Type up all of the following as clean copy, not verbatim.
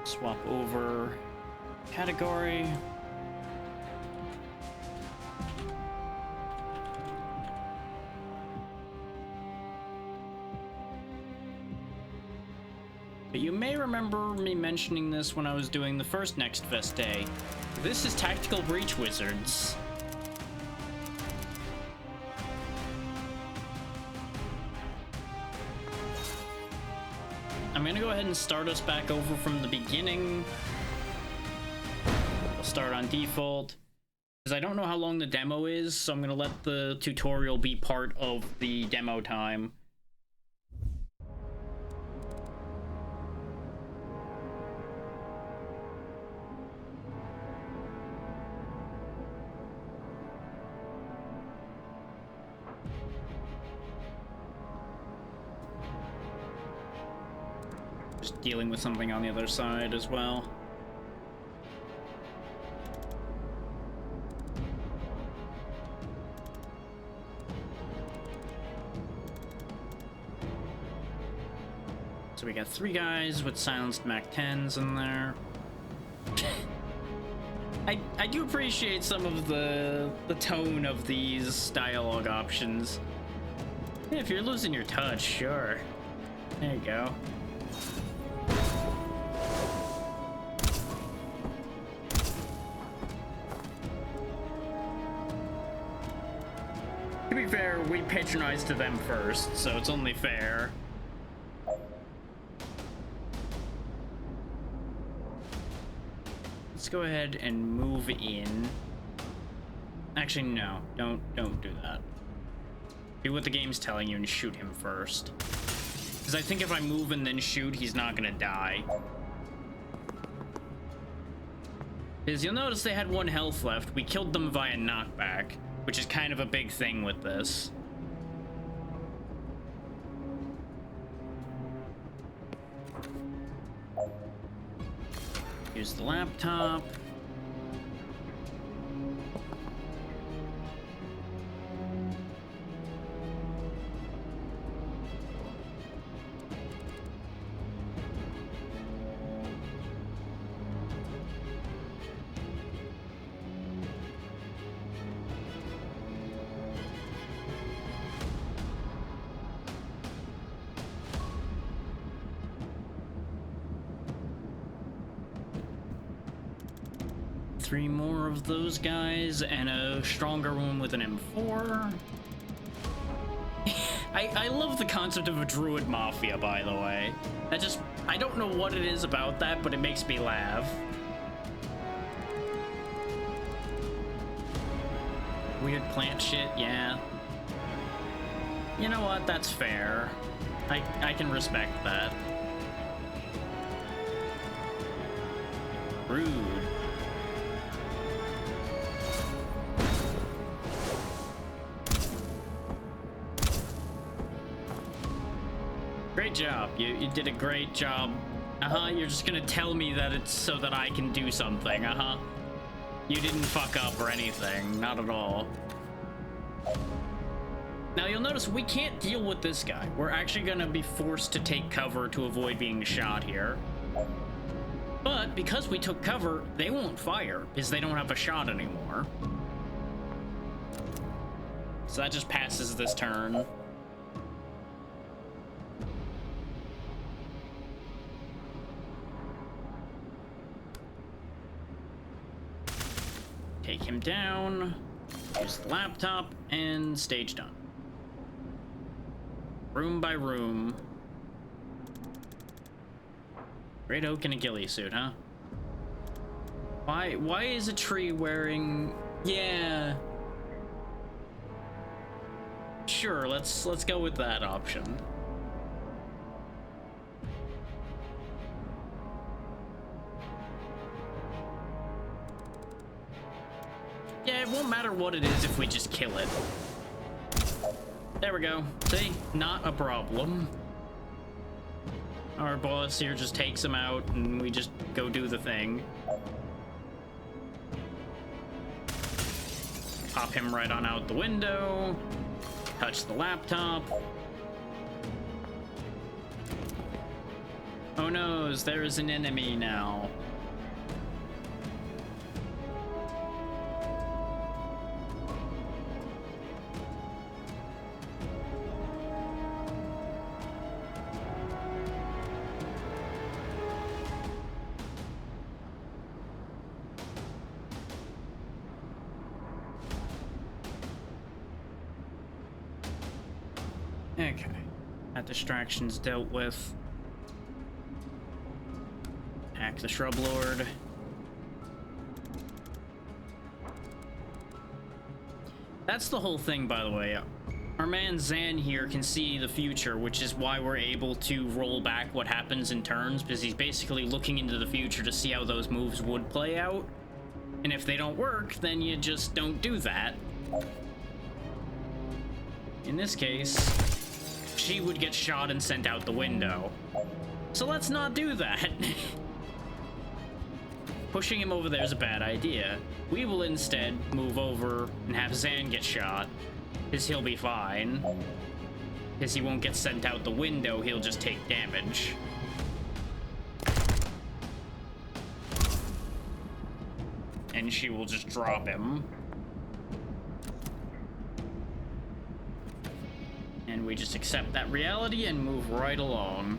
Swap over category. But you may remember me mentioning this when I was doing the first Next Fest Day. This is Tactical Breach Wizards. I'm gonna go ahead and start us back over from the beginning. We'll start on default. Because I don't know how long the demo is, so I'm gonna let the tutorial be part of the demo time. Just dealing with something on the other side as well. So we got 3 guys with silenced MAC-10s in there. I do appreciate some of the tone of these dialogue options. Yeah, if you're losing your touch, sure. There you go. To be fair, we patronized to them first, so it's only fair. Let's go ahead and move in. Actually, no, don't do that. Do what the game's telling you and shoot him first. Because I think if I move and then shoot, he's not gonna die. Because you'll notice they had 1 health left. We killed them via knockback, which is kind of a big thing with this. Use the laptop. Three more of those guys and a stronger one with an M4. I love the concept of a druid mafia, by the way. I don't know what it is about that, but it makes me laugh. Weird plant shit, yeah. You know what, that's fair. I can respect that. Rude. Great job. You did a great job. You're just gonna tell me that it's so that I can do something. You didn't fuck up or anything. Not at all. Now you'll notice we can't deal with this guy. We're actually gonna be forced to take cover to avoid being shot here. But because we took cover, they won't fire because they don't have a shot anymore. So that just passes this turn. Take him down, use the laptop, and stage done. Room by room. Great oak and a ghillie suit, huh? Why is a tree wearing... Yeah. Sure, let's go with that option. Yeah, it won't matter what it is if we just kill it. There we go. See? Not a problem. Our boss here just takes him out and we just go do the thing. Pop him right on out the window. Touch the laptop. Oh no, there is an enemy now. Okay, that distraction's dealt with. Hack the Shrub Lord. That's the whole thing, by the way. Our man Zan here can see the future, which is why we're able to roll back what happens in turns, because he's basically looking into the future to see how those moves would play out. And if they don't work, then you just don't do that. In this case, she would get shot and sent out the window. So let's not do that. Pushing him over there is a bad idea. We will instead move over and have Zan get shot, because he'll be fine. Because he won't get sent out the window, he'll just take damage. And she will just drop him. And we just accept that reality and move right along.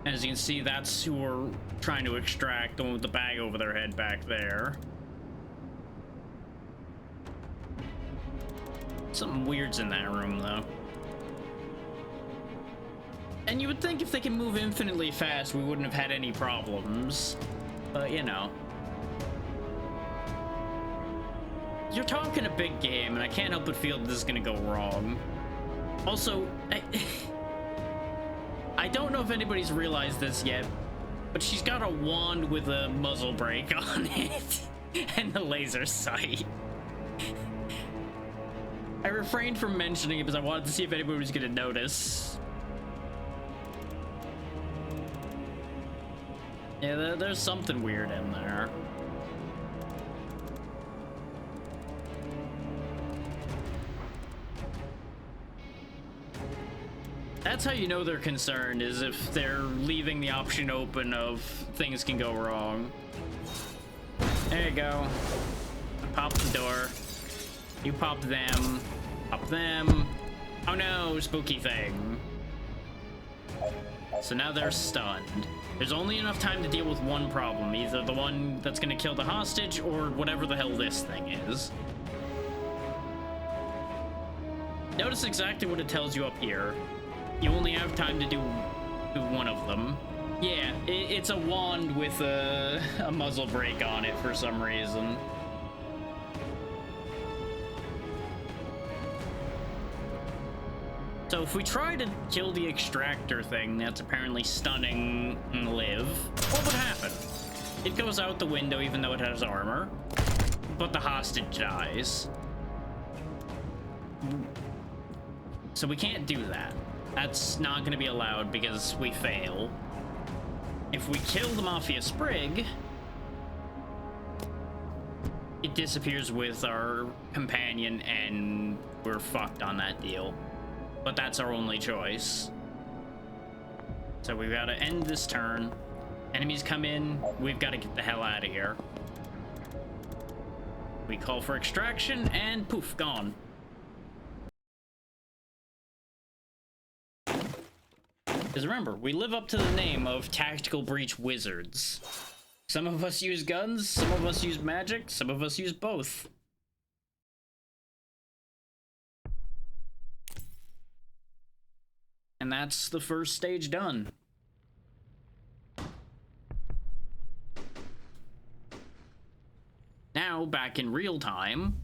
As you can see, that's who we're trying to extract, the one with the bag over their head back there. Something weird's in that room, though. And you would think if they can move infinitely fast, we wouldn't have had any problems. But, you know. You're talking a big game, and I can't help but feel that this is gonna go wrong. Also, I don't know if anybody's realized this yet, but she's got a wand with a muzzle brake on it and the laser sight. I refrained from mentioning it because I wanted to see if anybody was gonna notice. Yeah, there's something weird in there. That's how you know they're concerned, is if they're leaving the option open of things can go wrong. There you go. Pop the door. You pop them. Pop them. Oh no, spooky thing. So now they're stunned. There's only enough time to deal with one problem, either the one that's gonna kill the hostage or whatever the hell this thing is. Notice exactly what it tells you up here. You only have time to do one of them. Yeah, it's a wand with a muzzle brake on it for some reason. So if we try to kill the extractor thing that's apparently stunning Liv, what would happen? It goes out the window even though it has armor, but the hostage dies. So we can't do that. That's not going to be allowed because we fail. If we kill the Mafia Sprig, it disappears with our companion and we're fucked on that deal. But that's our only choice. So we've got to end this turn. Enemies come in, we've got to get the hell out of here. We call for extraction and poof, gone. Because remember, we live up to the name of Tactical Breach Wizards. Some of us use guns, some of us use magic, some of us use both. And that's the first stage done. Now, back in real time,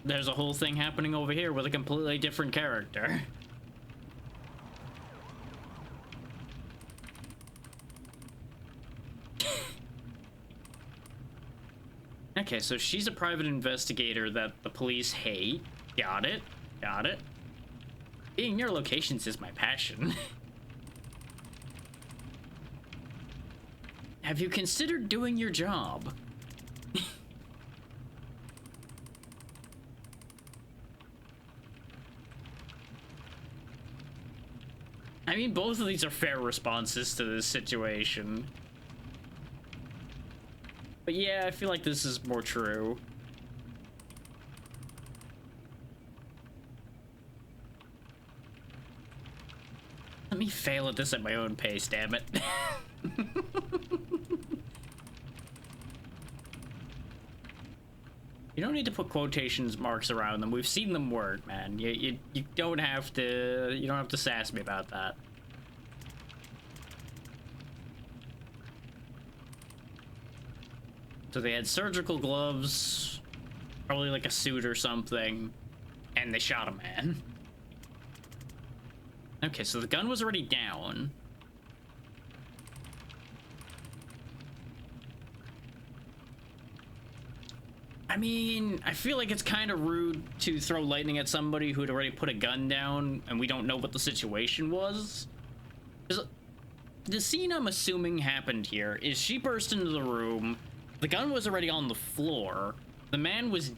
there's a whole thing happening over here with a completely different character. Okay, so she's a private investigator that the police hate. Got it. Got it. Being near locations is my passion. Have you considered doing your job? I mean, both of these are fair responses to this situation. But yeah, I feel like this is more true. Let me fail at this at my own pace, damn it. You don't need to put quotations marks around them. We've seen them work, man. You don't have to sass me about that. So they had surgical gloves, probably like a suit or something, and they shot a man. Okay, so the gun was already down. I mean, I feel like it's kind of rude to throw lightning at somebody who had already put a gun down and we don't know what the situation was. The scene I'm assuming happened here is she burst into the room, the gun was already on the floor, the man was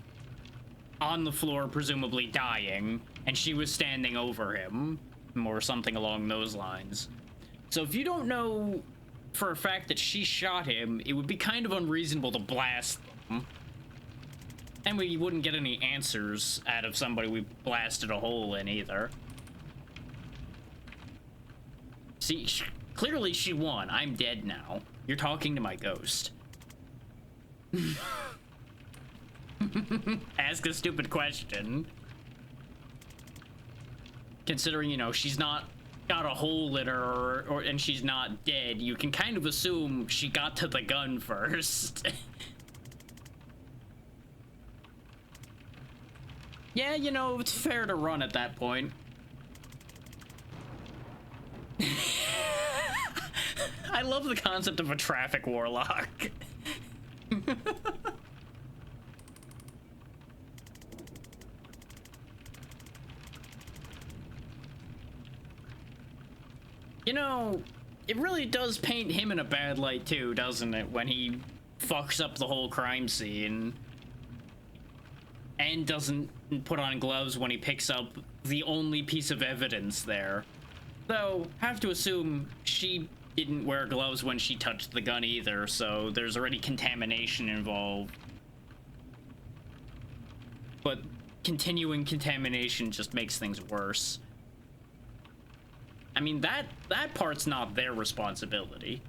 on the floor presumably dying, and she was standing over him, or something along those lines. So if you don't know for a fact that she shot him, it would be kind of unreasonable to blast them. And we wouldn't get any answers out of somebody we blasted a hole in either. See, clearly she won. I'm dead now. You're talking to my ghost. Ask a stupid question. Considering, you know, she's not got a hole in her and she's not dead, you can kind of assume she got to the gun first. Yeah, you know, it's fair to run at that point. I love the concept of a traffic warlock. You know, it really does paint him in a bad light too, doesn't it? When he fucks up the whole crime scene and doesn't put on gloves when he picks up the only piece of evidence there. Though, have to assume she didn't wear gloves when she touched the gun either, so there's already contamination involved. But continuing contamination just makes things worse. I mean, that part's not their responsibility.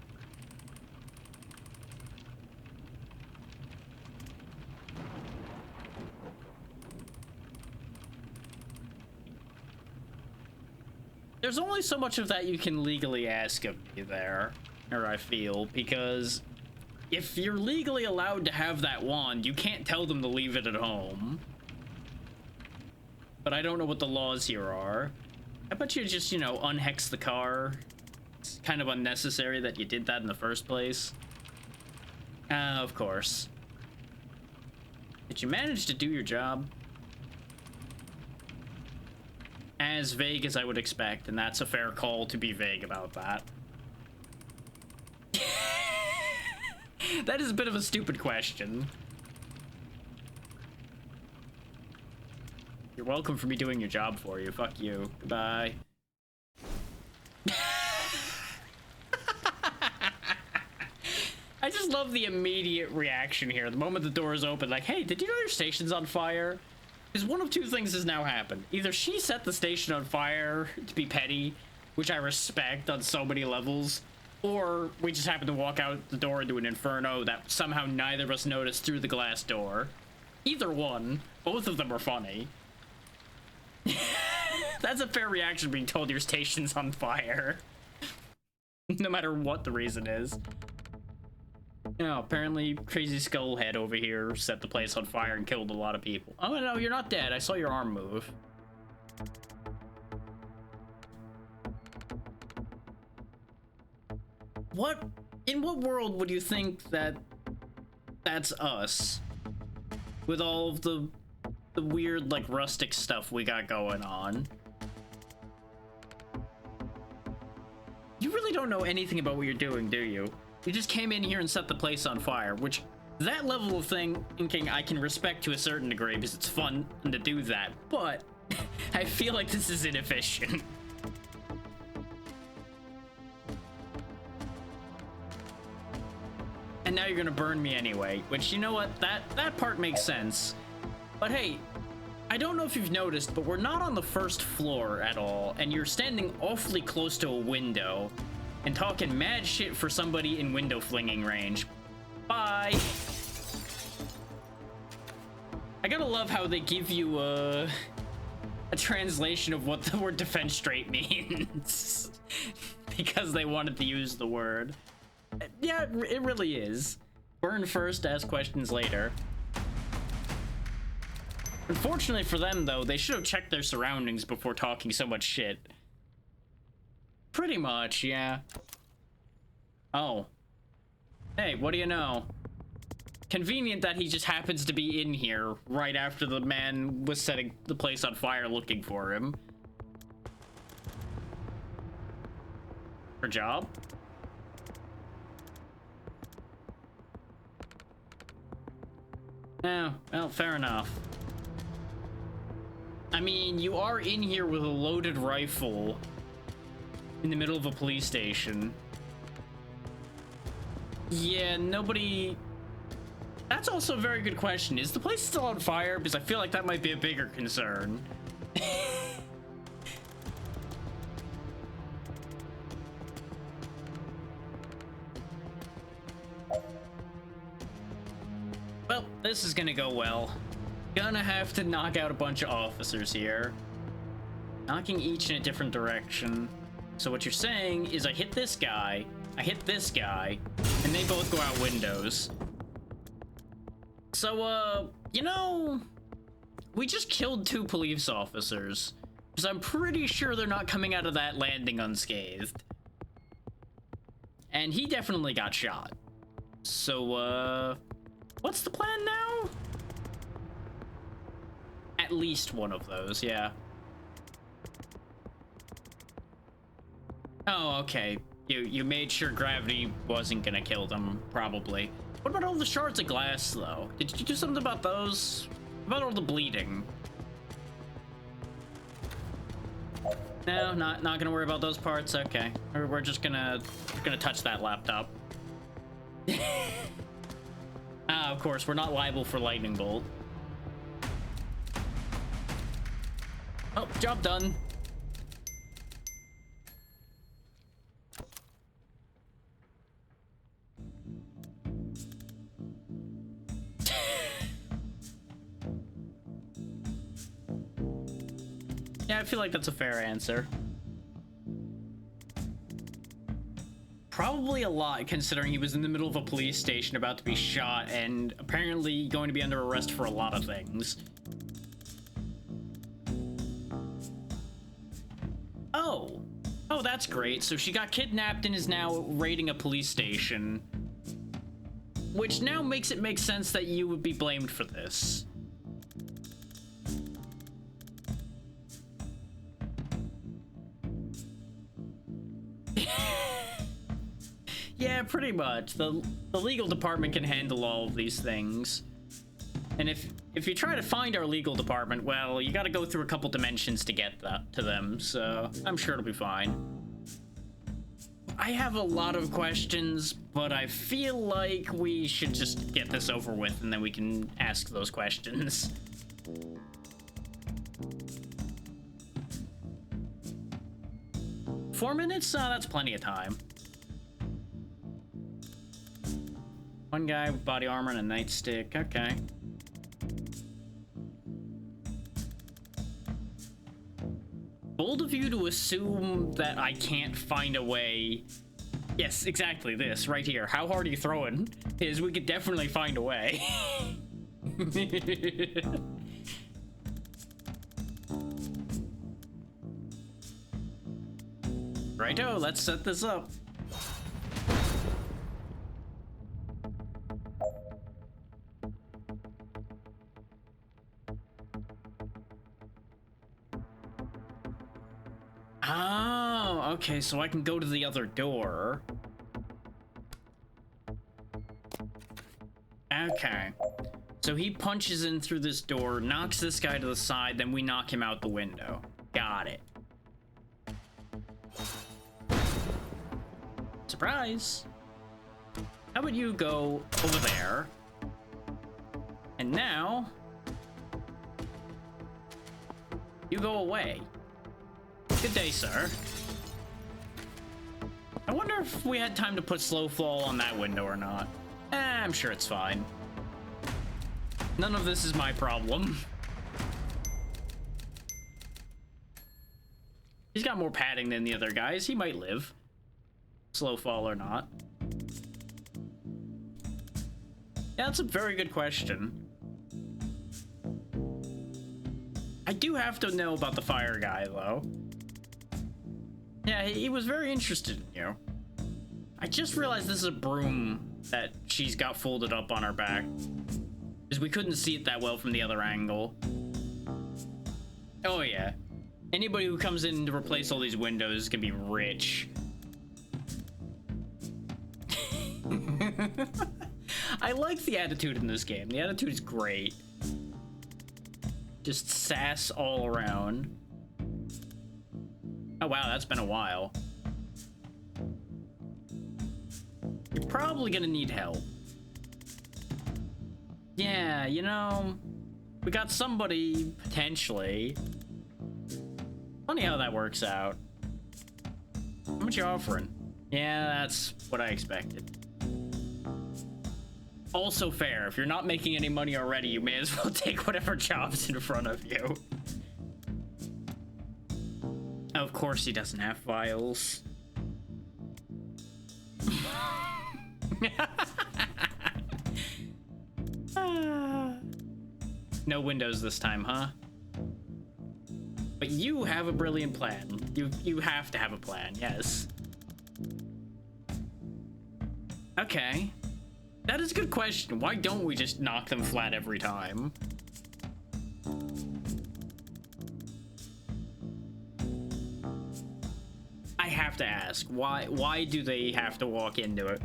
There's only so much of that you can legally ask of me there, or I feel, because if you're legally allowed to have that wand, you can't tell them to leave it at home. But I don't know what the laws here are. I bet you just, you know, unhex the car. It's kind of unnecessary that you did that in the first place. Of course. Did you manage to do your job? As vague as I would expect, and that's a fair call to be vague about that. That is a bit of a stupid question. You're welcome for me doing your job for you. Fuck you. Goodbye. I just love the immediate reaction here. The moment the door is open, like, hey, did you know your station's on fire? Because one of two things has now happened. Either she set the station on fire to be petty, which I respect on so many levels, or we just happened to walk out the door into an inferno that somehow neither of us noticed through the glass door. Either one. Both of them are funny. That's a fair reaction being told your station's on fire. No matter what the reason is. No, apparently Crazy Skullhead over here set the place on fire and killed a lot of people. Oh no, you're not dead. I saw your arm move. In what world would you think that that's us? With all of the weird, like, rustic stuff we got going on. You really don't know anything about what you're doing, do you? You just came in here and set the place on fire, which that level of thinking I can respect to a certain degree because it's fun to do that, but I feel like this is inefficient. And now you're gonna burn me anyway, which, you know what, that part makes sense. But hey, I don't know if you've noticed, but we're not on the first floor at all, and you're standing awfully close to a window and talking mad shit for somebody in window flinging range. Bye! I gotta love how they give you a translation of what the word defense rate means because they wanted to use the word. Yeah, it really is. Burn first, ask questions later. Unfortunately for them, though, they should have checked their surroundings before talking so much shit. Pretty much, yeah. Oh. Hey, what do you know? Convenient that he just happens to be in here right after the man was setting the place on fire looking for him. Her job? Oh, well, fair enough. I mean, you are in here with a loaded rifle in the middle of a police station. Yeah, nobody... That's also a very good question. Is the place still on fire? Because I feel like that might be a bigger concern. Well, this is gonna go well. Gonna have to knock out a bunch of officers here. Knocking each in a different direction. So what you're saying is I hit this guy, I hit this guy, and they both go out windows. So, you know, we just killed 2 police officers. Because I'm pretty sure they're not coming out of that landing unscathed. And he definitely got shot. So, what's the plan now? At least one of those, yeah. Oh, okay. You made sure gravity wasn't gonna kill them, probably. What about all the shards of glass, though? Did you do something about those? About all the bleeding? No, not gonna worry about those parts. Okay, we're just gonna touch that laptop. Ah, of course, we're not liable for lightning bolt. Oh, job done. Yeah, I feel like that's a fair answer. Probably a lot, considering he was in the middle of a police station about to be shot and apparently going to be under arrest for a lot of things. Oh. Oh, that's great. So she got kidnapped and is now raiding a police station. Which now makes it make sense that you would be blamed for this. Yeah, pretty much. The legal department can handle all of these things. And if you try to find our legal department, well, you gotta go through a couple dimensions to get that to them, so I'm sure it'll be fine. I have a lot of questions, but I feel like we should just get this over with and then we can ask those questions. Four minutes? That's plenty of time. One guy with body armor and a nightstick. Okay. Bold of you to assume that I can't find a way. Yes, exactly this right here. How hard are you throwing? Is we could definitely find a way. Righto, let's set this up. Oh, okay, so I can go to the other door. Okay. So he punches in through this door, knocks this guy to the side, then we knock him out the window. Got it. Surprise! How about you go over there? And now... you go away. Good day, sir. I wonder if we had time to put slow fall on that window or not. I'm sure it's fine. None of this is my problem. He's got more padding than the other guys. He might live. Slow fall or not. Yeah, that's a very good question. I do have to know about the fire guy, though. Yeah, he was very interested in you. I just realized this is a broom that she's got folded up on her back. Because we couldn't see it that well from the other angle. Oh, yeah. Anybody who comes in to replace all these windows is gonna be rich. I like the attitude in this game. The attitude is great. Just sass all around. Oh wow, that's been a while. You're probably gonna need help. Yeah, you know, we got somebody, potentially. Funny how that works out. How much you offering? Yeah, that's what I expected. Also fair, if you're not making any money already, you may as well take whatever job's in front of you. Of course he doesn't have files. No windows this time, huh? But you have a brilliant plan. You have to have a plan, yes. Okay. That is a good question. Why don't we just knock them flat every time? I have to ask, why do they have to walk into it?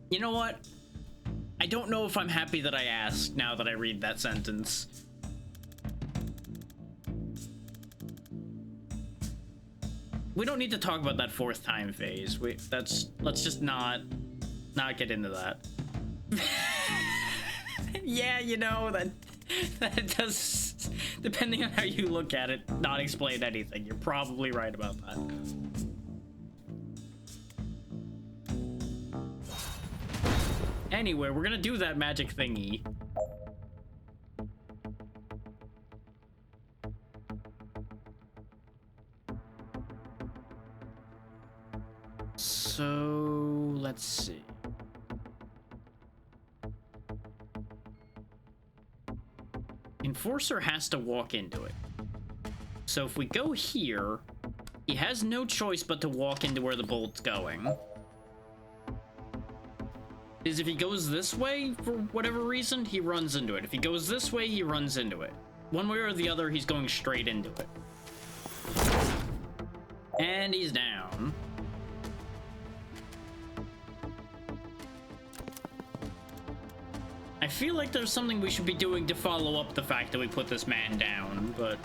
You know what? I don't know if I'm happy that I asked now that I read that sentence. We don't need to talk about that fourth time phase. Let's just not get into that. Yeah, you know, that does, depending on how you look at it, not explain anything. You're probably right about that. Anyway, we're gonna do that magic thingy. So, let's see. Enforcer has to walk into it. So if we go here, he has no choice but to walk into where the bolt's going. Is if he goes this way, for whatever reason, he runs into it. If he goes this way, he runs into it. One way or the other, he's going straight into it. And he's down. I feel like there's something we should be doing to follow up the fact that we put this man down, but...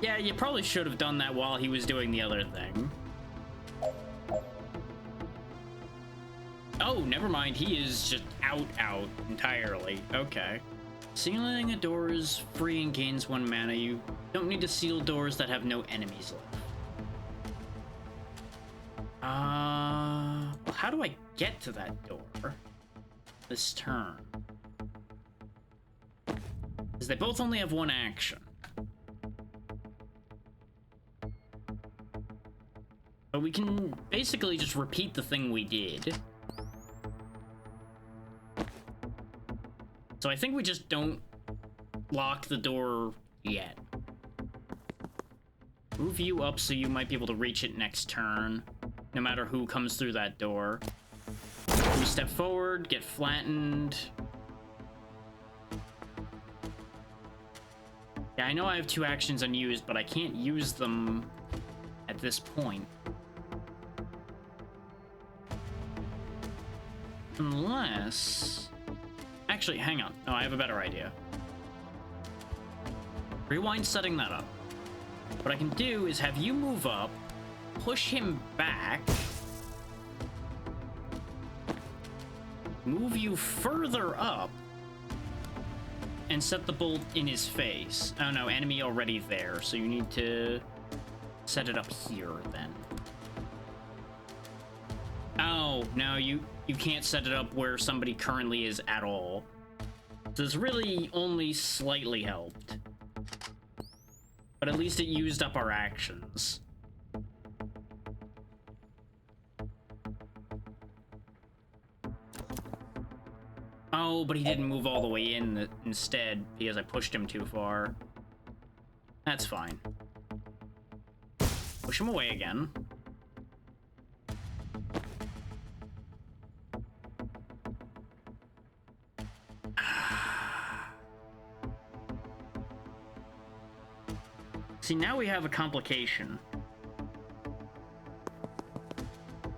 yeah, you probably should have done that while he was doing the other thing. Oh, never mind. He is just out entirely. Okay. Sealing a door is free and gains 1 mana. You don't need to seal doors that have no enemies left. Well, how do I get to that door this turn? Because they both only have 1 action. But we can basically just repeat the thing we did. So I think we just don't lock the door yet. Move you up so you might be able to reach it next turn, no matter who comes through that door. We step forward, get flattened. Yeah, I know I have 2 actions unused, but I can't use them at this point. Unless... Actually, hang on. No, I have a better idea. Rewind setting that up. What I can do is have you move up, push him back, move you further up, and set the bolt in his face. Oh no, enemy already there, so you need to set it up here then. Oh, no, you can't set it up where somebody currently is at all. This really only slightly helped. But at least it used up our actions. Oh, but he didn't move all the way in instead because I pushed him too far. That's fine. Push him away again. See, now we have a complication.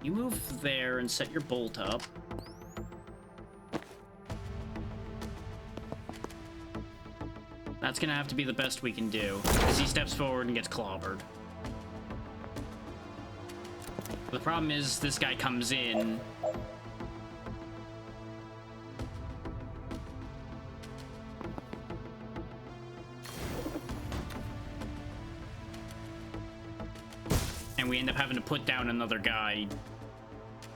You move there and set your bolt up. That's gonna have to be the best we can do, as he steps forward and gets clobbered. The problem is, this guy comes in. And we end up having to put down another guy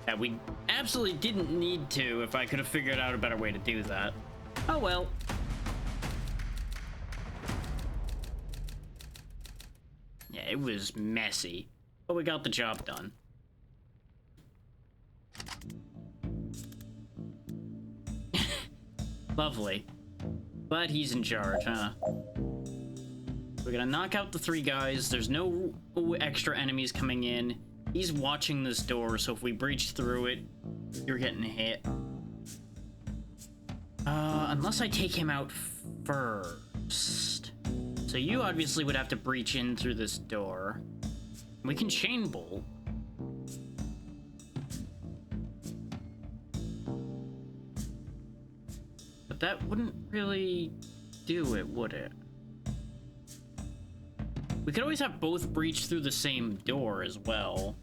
that we absolutely didn't need to if I could have figured out a better way to do that. Oh well. Yeah, it was messy, but we got the job done. Lovely. But he's in charge, huh? We're gonna knock out the 3 guys. There's no extra enemies coming in. He's watching this door, so if we breach through it, you're getting hit. Unless I take him out first. So you obviously would have to breach in through this door. We can chain bolt. But that wouldn't really do it, would it? We could always have both breach through the same door as well.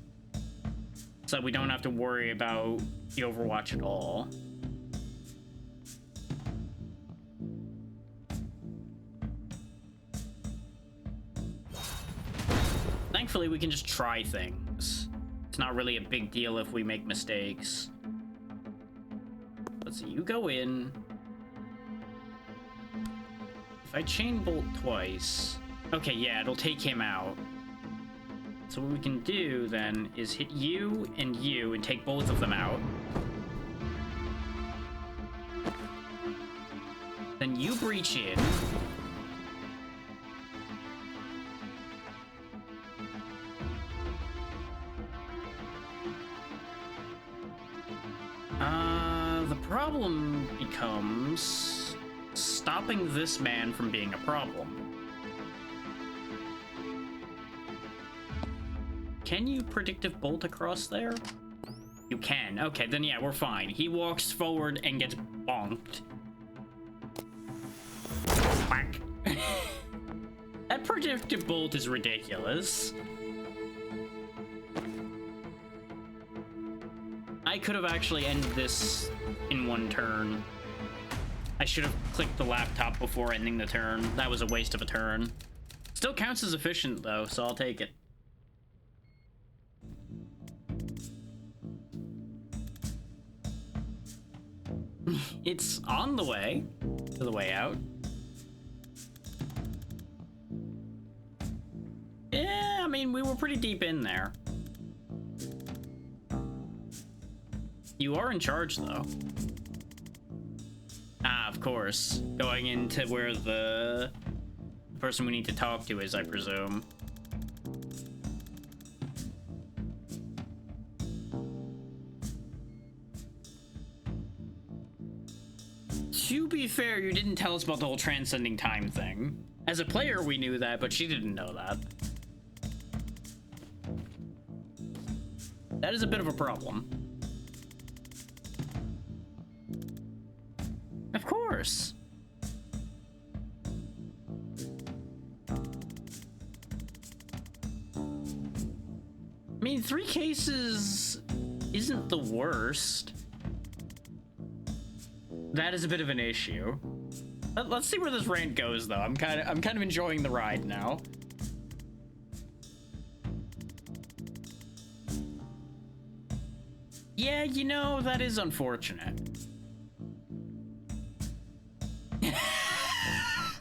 So we don't have to worry about the Overwatch at all. Thankfully, we can just try things. It's not really a big deal if we make mistakes. Let's see, you go in. If I chain bolt twice... Okay, yeah, it'll take him out. So what we can do, then, is hit you and take both of them out. Then you breach in. The problem becomes stopping this man from being a problem. Can you predictive bolt across there? You can. Okay, then yeah, we're fine. He walks forward and gets bonked. Whack. That predictive bolt is ridiculous. I could have actually ended this in one turn. I should have clicked the laptop before ending the turn. That was a waste of a turn. Still counts as efficient though, so I'll take it. It's on the way to the way out. Yeah, I mean, we were pretty deep in there. You are in charge, though. Ah, of course. Going into where the person we need to talk to is, I presume. To be fair, you didn't tell us about the whole transcending time thing. As a player, we knew that, but she didn't know that. That is a bit of a problem. course. I mean, 3 cases isn't the worst. That is a bit of an issue. Let's see where this rant goes, though. I'm kind of enjoying the ride now. Yeah, you know, that is unfortunate.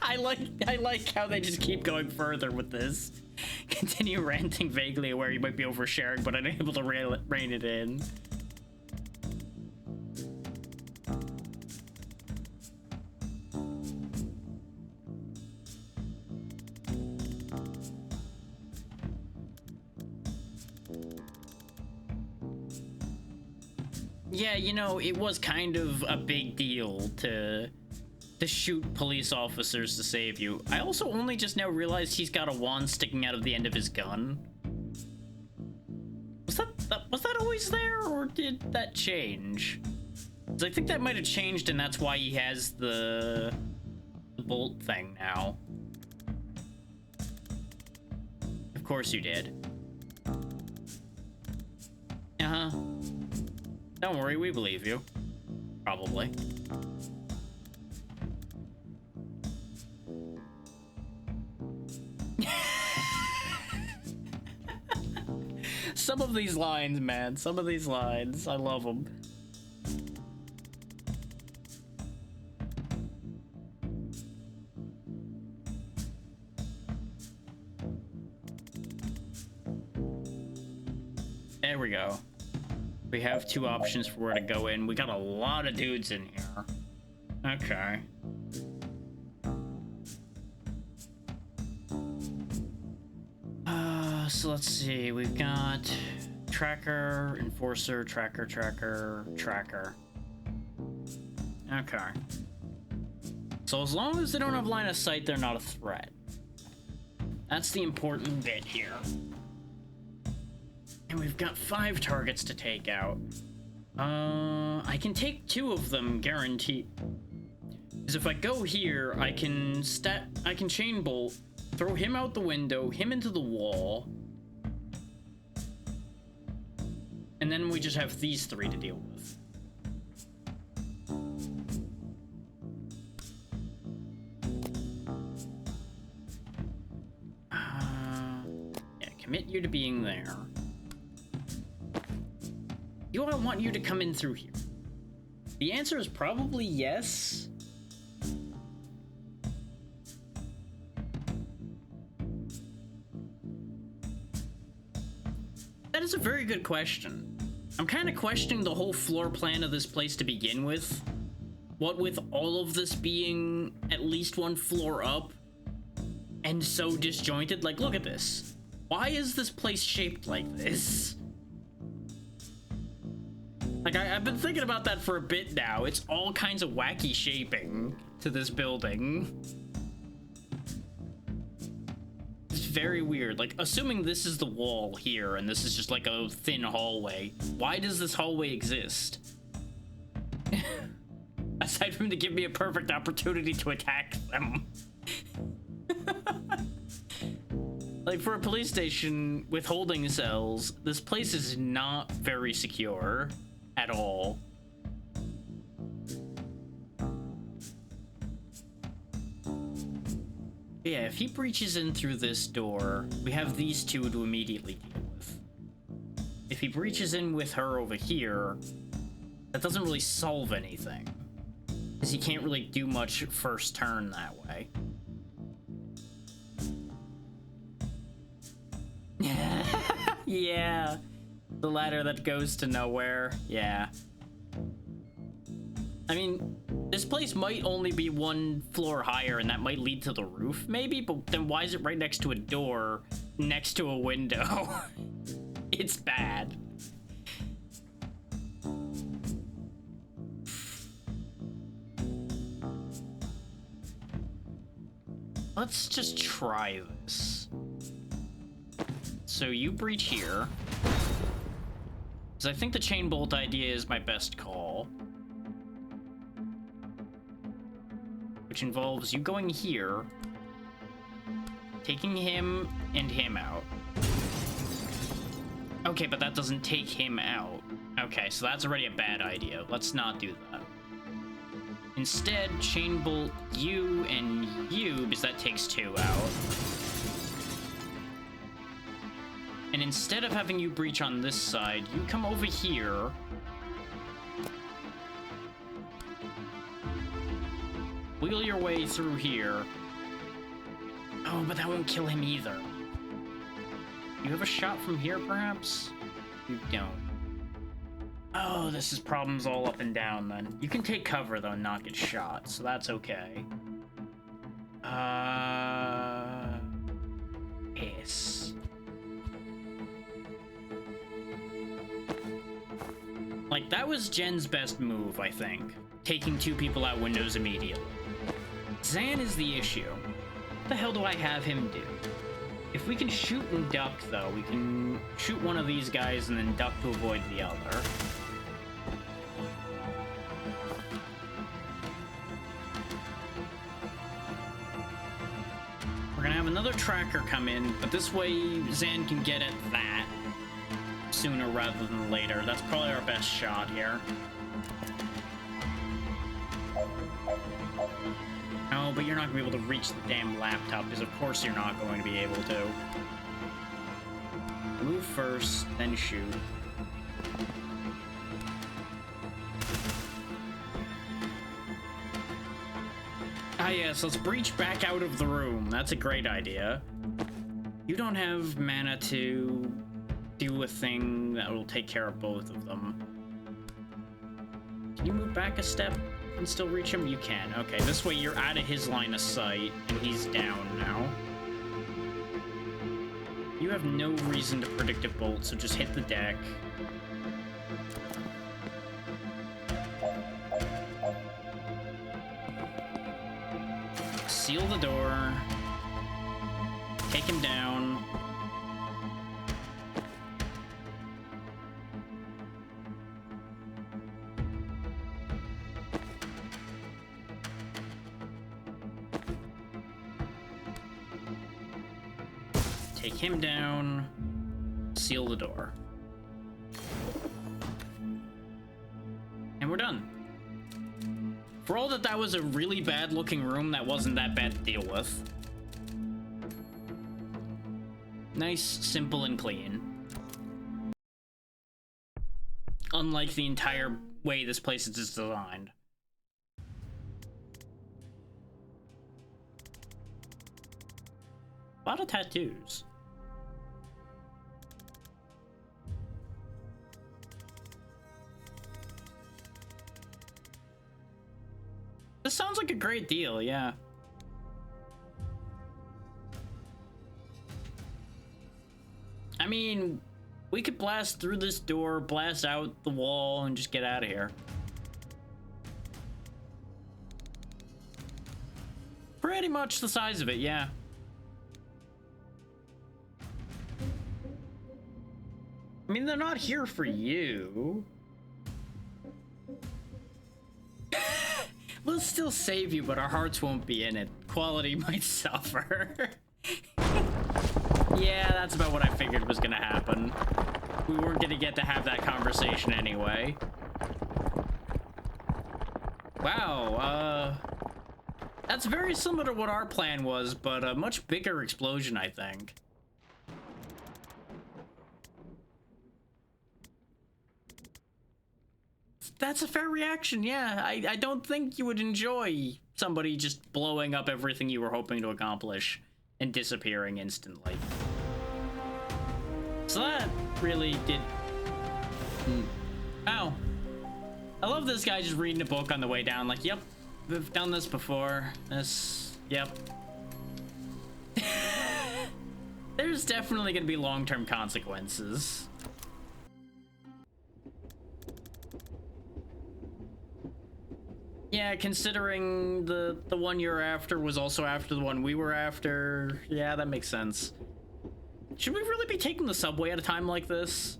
I like how they just keep going further with this. Continue ranting vaguely where you might be oversharing, but unable to rein it in. Yeah, you know, it was kind of a big deal to shoot police officers to save you. I also only just now realized he's got a wand sticking out of the end of his gun. Was that always there, or did that change? 'Cause I think that might have changed, and that's why he has the bolt thing now. Of course you did. Uh-huh. Don't worry, we believe you. Probably. Some of these lines, man. Some of these lines. I love them. There we go. We have 2 options for where to go in. We got a lot of dudes in here. Okay. So let's see. We've got tracker, enforcer, tracker. Okay. So as long as they don't have line of sight, they're not a threat. That's the important bit here. And we've got 5 targets to take out. I can take 2 of them, guaranteed. Because if I go here, I can chain bolt, throw him out the window, him into the wall, and then we just have these 3 to deal with. Yeah, commit you to being there. Do I want you to come in through here? The answer is probably yes. That is a very good question. I'm kind of questioning the whole floor plan of this place to begin with. What with all of this being at least 1 floor up and so disjointed. Like, look at this. Why is this place shaped like this? Like, I've been thinking about that for a bit now. It's all kinds of wacky shaping to this building. Very weird. Like, assuming this is the wall here and this is just like a thin hallway, why does this hallway exist? Aside from to give me a perfect opportunity to attack them. Like, for a police station with holding cells, this place is not very secure at all. Yeah, if he breaches in through this door, we have these 2 to immediately deal with. If he breaches in with her over here, that doesn't really solve anything, because he can't really do much first turn that way. Yeah, the ladder that goes to nowhere. Yeah. I mean, this place might only be 1 floor higher, and that might lead to the roof, maybe, but then why is it right next to a door, next to a window? It's bad. Let's just try this. So you breach here. Because I think the chain bolt idea is my best call. which involves you going here, taking him and him out. Okay, but that doesn't take him out. Okay, so that's already a bad idea. Let's not do that. Instead, chain bolt you and you, because that takes 2 out. And instead of having you breach on this side, you come over here. Wheel your way through here. Oh, but that won't kill him either. You have a shot from here, perhaps? You don't. Oh, this is problems all up and down, then. You can take cover, though, and not get shot, so that's okay. Yes. Like, that was Jen's best move, I think. Taking 2 people out windows immediately. Zan is the issue. What the hell do I have him do? If we can shoot and duck, though, we can shoot one of these guys and then duck to avoid the other. We're gonna have another tracker come in, but this way Zan can get at that sooner rather than later. That's probably our best shot here. Oh, but you're not gonna be able to reach the damn laptop, because of course you're not going to be able to. Move first, then shoot. Ah yes, let's breach back out of the room. That's a great idea. You don't have mana to do a thing that will take care of both of them. Can you move back a step and still reach him? You can. Okay, this way you're out of his line of sight, and he's down now. You have no reason to predict a bolt, so just hit the deck. Seal the door. Take him down. Take him down. Seal the door. And we're done. For all that was a really bad looking room, that wasn't that bad to deal with. Nice, simple, and clean. Unlike the entire way this place is designed. A lot of tattoos. This sounds like a great deal, yeah. I mean, we could blast through this door, blast out the wall, and just get out of here. Pretty much the size of it, yeah. I mean, they're not here for you. We'll still save you, but our hearts won't be in it. Quality might suffer. Yeah, that's about what I figured was gonna happen. We weren't gonna get to have that conversation anyway. Wow, that's very similar to what our plan was, but a much bigger explosion, I think. That's a fair reaction, yeah. I don't think you would enjoy somebody just blowing up everything you were hoping to accomplish and disappearing instantly. So that really did... Wow. I love this guy just reading a book on the way down, like, yep, we've done this before. Yep. There's definitely gonna be long-term consequences. Yeah, considering the one you're after was also after the one we were after, yeah, that makes sense. Should we really be taking the subway at a time like this?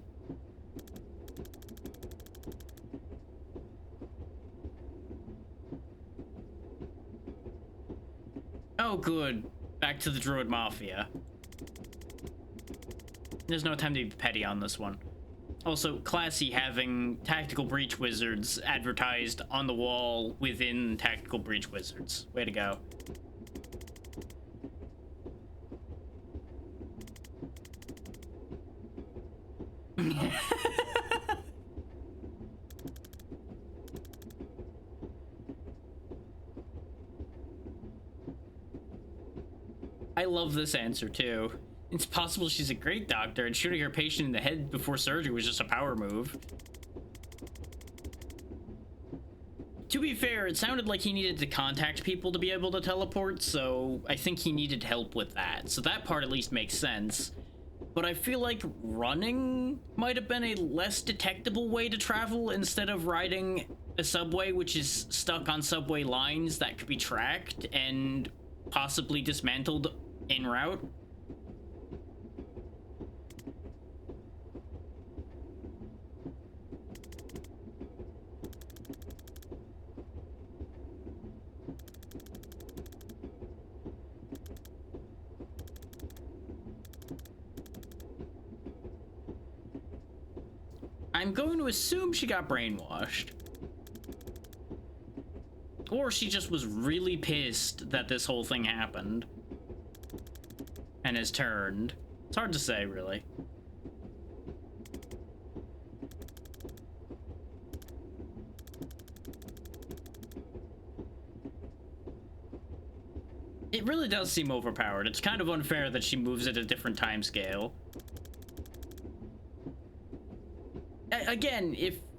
Oh, good. Back to the Druid Mafia. There's no time to be petty on this one. Also, classy having Tactical Breach Wizards advertised on the wall within Tactical Breach Wizards. Way to go. I love this answer, too. It's possible she's a great doctor, and shooting her patient in the head before surgery was just a power move. To be fair, it sounded like he needed to contact people to be able to teleport, so I think he needed help with that. So that part at least makes sense. But I feel like running might have been a less detectable way to travel instead of riding a subway which is stuck on subway lines that could be tracked and possibly dismantled en route. I'm going to assume she got brainwashed. Or she just was really pissed that this whole thing happened. And has turned. It's hard to say, really. It really does seem overpowered. It's kind of unfair that she moves at a different time scale. Again,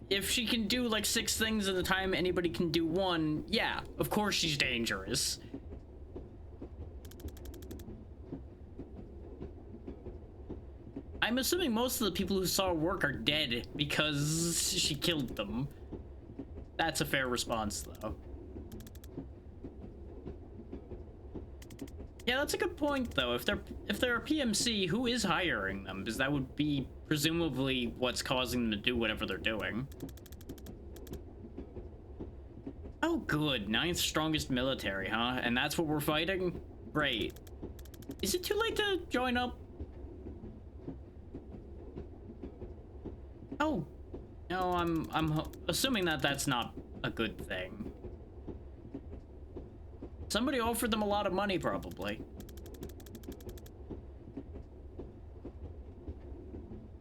if she can do like 6 things at a time anybody can do 1, yeah, of course she's dangerous. I'm assuming most of the people who saw her work are dead because she killed them. That's a fair response, though. Yeah, that's a good point, though. If they're a PMC, who is hiring them? Because that would be presumably what's causing them to do whatever they're doing. Oh, good. 9th strongest military, huh? And that's what we're fighting? Great. Is it too late to join up? Oh. No, I'm assuming that that's not a good thing. Somebody offered them a lot of money, probably.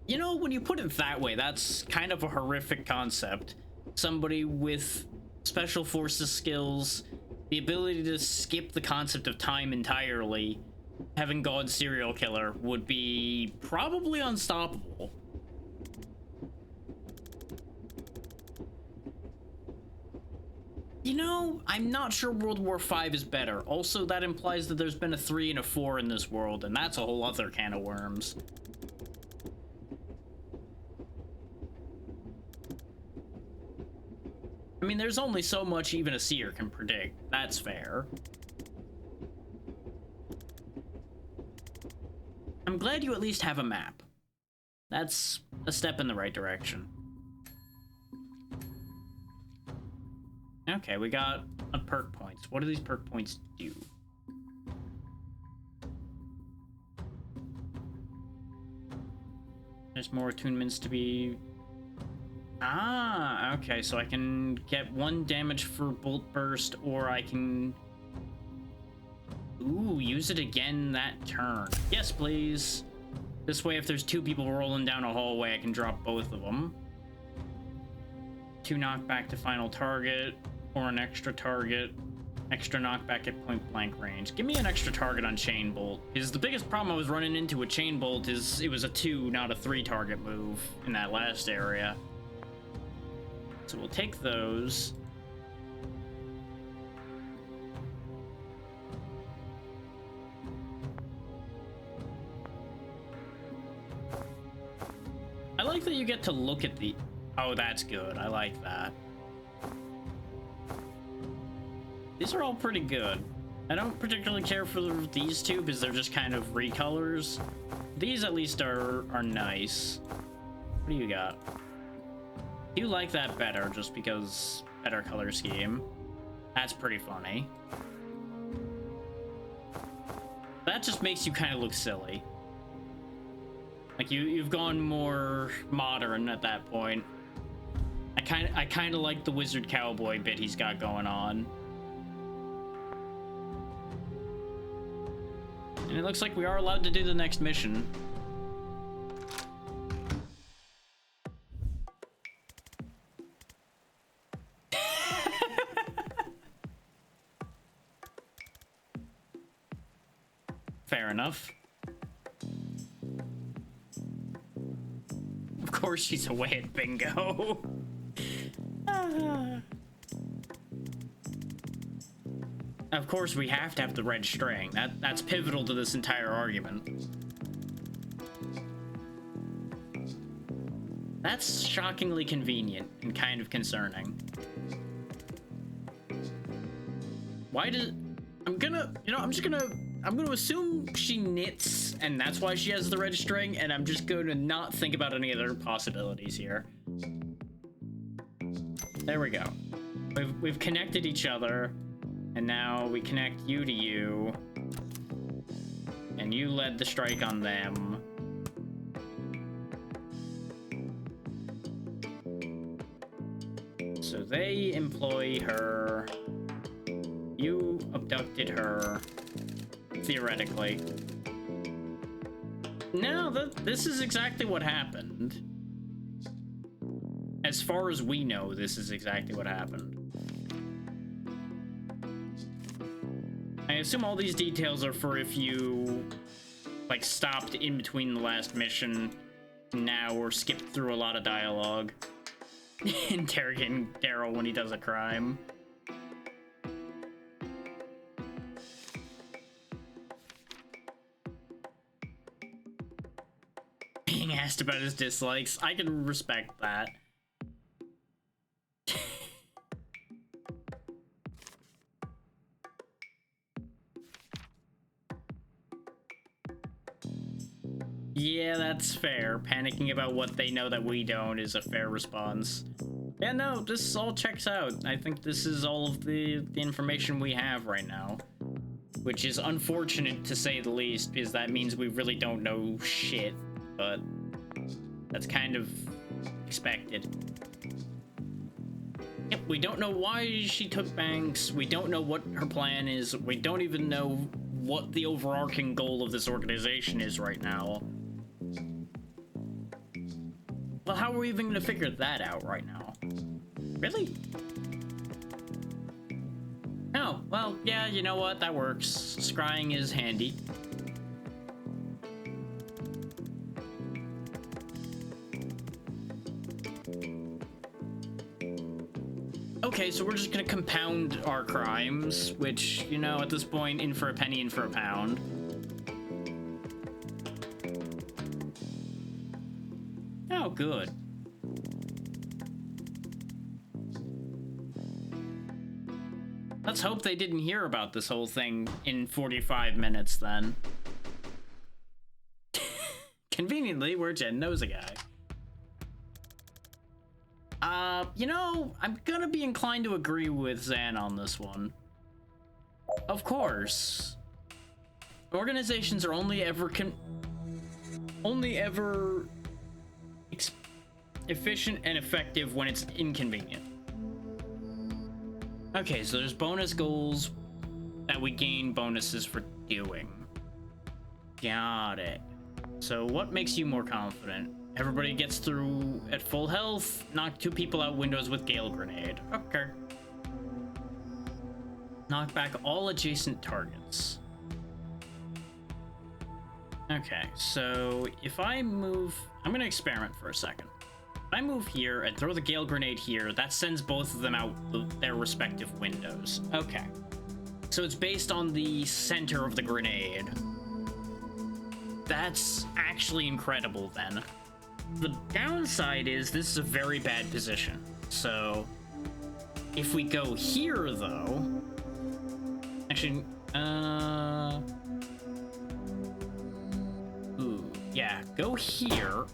You know, when you put it that way, that's kind of a horrific concept. Somebody with special forces skills, the ability to skip the concept of time entirely, having God's serial killer would be probably unstoppable. You know, I'm not sure World War V is better. Also, that implies that there's been a 3 and a 4 in this world, and that's a whole other can of worms. I mean, there's only so much even a seer can predict. That's fair. I'm glad you at least have a map. That's a step in the right direction. Okay, we got a perk points. What do these perk points do? There's more attunements to be... Ah, okay, so I can get 1 damage for Bolt Burst, or I can... Ooh, use it again that turn. Yes, please. This way, if there's 2 people rolling down a hallway, I can drop both of them. 2 knockback to final target, or an extra target. Extra knockback at point blank range. Give me an extra target on Chain Bolt. Because the biggest problem I was running into with Chain Bolt is it was a 2, not a 3 target move in that last area. So we'll take those. I like that you get to look at the... Oh, that's good. I like that. These are all pretty good. I don't particularly care for these 2 because they're just kind of recolors. These at least are nice. What do you got? You like that better just because better color scheme. That's pretty funny. that just makes you kind of look silly. Like you've gone more modern at that point. I kind of like the wizard cowboy bit he's got going on. And it looks like we are allowed to do the next mission. Fair enough. Of course she's away at bingo. Of course we have to have the red string. That's pivotal to this entire argument. That's shockingly convenient and kind of concerning. Why does... I'm gonna assume she knits, and that's why she has the red string, and I'm just going to not think about any other possibilities here. There we go. We've connected each other, and now we connect you to you, and you led the strike on them. So they employ her. You abducted her. Theoretically. No, this is exactly what happened. As far as we know, this is exactly what happened. I assume all these details are for if you, like, stopped in between the last mission now or skipped through a lot of dialogue. Interrogating Daryl when he does a crime. Asked about his dislikes. I can respect that. Yeah, that's fair. Panicking about what they know that we don't is a fair response. Yeah, no, this all checks out. I think this is all of the information we have right now. Which is unfortunate to say the least, because that means we really don't know shit, but that's kind of expected. Yep, we don't know why she took Banks. We don't know what her plan is. We don't even know what the overarching goal of this organization is right now. Well, how are we even gonna figure that out right now? Really? Oh, well, yeah, you know what? That works. Scrying is handy. Okay, so we're just gonna compound our crimes, which, you know, at this point, in for a penny, in for a pound. Oh, good. Let's hope they didn't hear about this whole thing in 45 minutes, then. Conveniently, where Jen knows a guy. You know, I'm gonna be inclined to agree with Zan on this one. Of course. Organizations are only ever efficient and effective when it's inconvenient. Okay, so there's bonus goals that we gain bonuses for doing. Got it. So what makes you more confident? Everybody gets through at full health, knock 2 people out windows with Gale Grenade. Okay. Knock back all adjacent targets. Okay, so if I move... I'm gonna experiment for a second. If I move here and throw the Gale Grenade here, that sends both of them out their respective windows. Okay. So it's based on the center of the grenade. That's actually incredible, then. The downside is this is a very bad position. So if we go here, though... Actually, ooh, yeah, go here.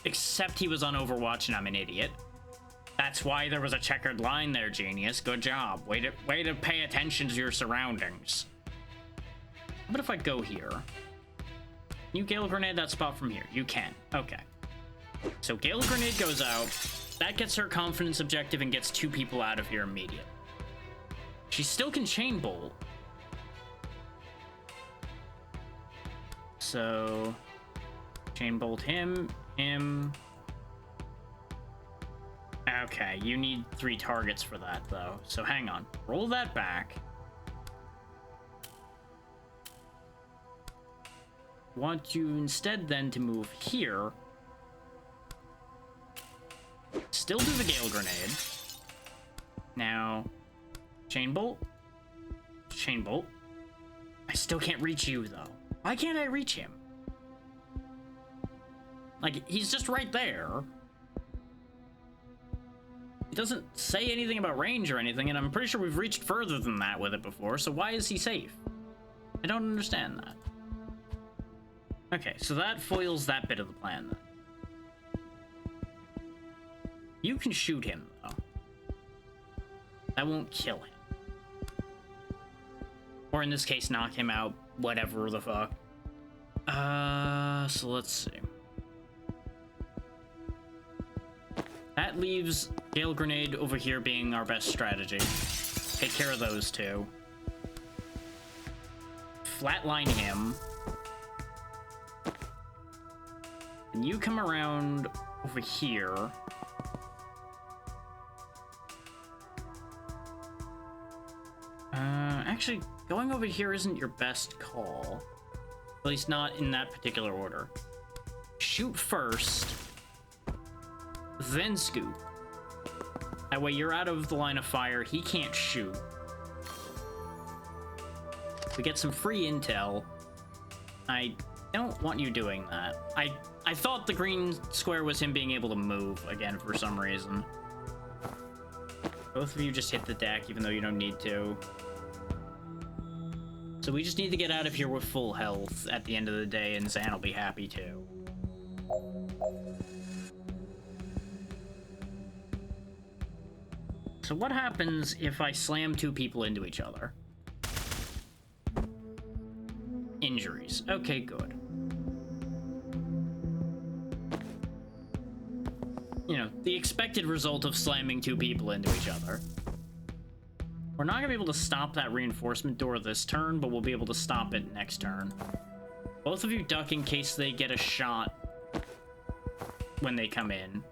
Except he was on Overwatch and I'm an idiot. That's why there was a checkered line there, genius. Good job. Way to pay attention to your surroundings. But if I go here, you Gale Grenade that spot from here? You can. Okay. So Gale Grenade goes out. That gets her confidence objective and gets 2 people out of here immediately. She still can Chain Bolt. So Chain Bolt him. Okay, you need 3 targets for that, though. So hang on. Roll that back. Want you instead then to move here. Still do the Gale Grenade. Now, Chain Bolt. Chain Bolt. I still can't reach you, though. Why can't I reach him? Like, he's just right there. He doesn't say anything about range or anything, and I'm pretty sure we've reached further than that with it before, so why is he safe? I don't understand that. Okay, so that foils that bit of the plan, then. You can shoot him, though. That won't kill him. Or in this case, knock him out, whatever the fuck. So let's see. That leaves Gale Grenade over here being our best strategy. Take care of those 2. Flatline him. And you come around over here. Actually, going over here isn't your best call. At least not in that particular order. Shoot first, then scoop. That way you're out of the line of fire, he can't shoot. We get some free intel. I don't want you doing that. I thought the green square was him being able to move again for some reason. Both of you just hit the deck even though you don't need to. So we just need to get out of here with full health at the end of the day, and Zan will be happy too. So what happens if I slam 2 people into each other? Injuries. Okay, good. You know, the expected result of slamming 2 people into each other. We're not gonna be able to stop that reinforcement door this turn, but we'll be able to stop it next turn. Both of you duck in case they get a shot when they come in.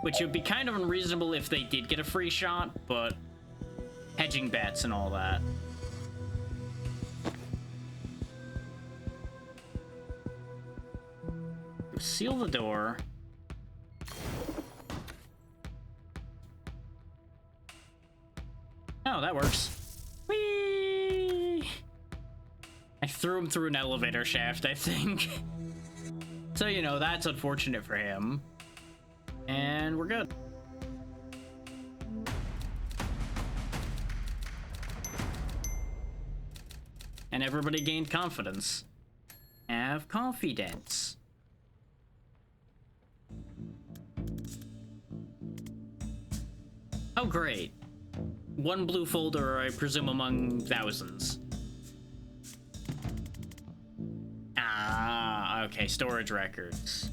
Which would be kind of unreasonable if they did get a free shot, but hedging bets and all that. Seal the door. Oh, that works. Whee! I threw him through an elevator shaft, I think. So, you know, that's unfortunate for him. And we're good. And everybody gained confidence. Have confidence. Oh, great. 1 blue folder, I presume, among thousands. Ah, okay, storage records.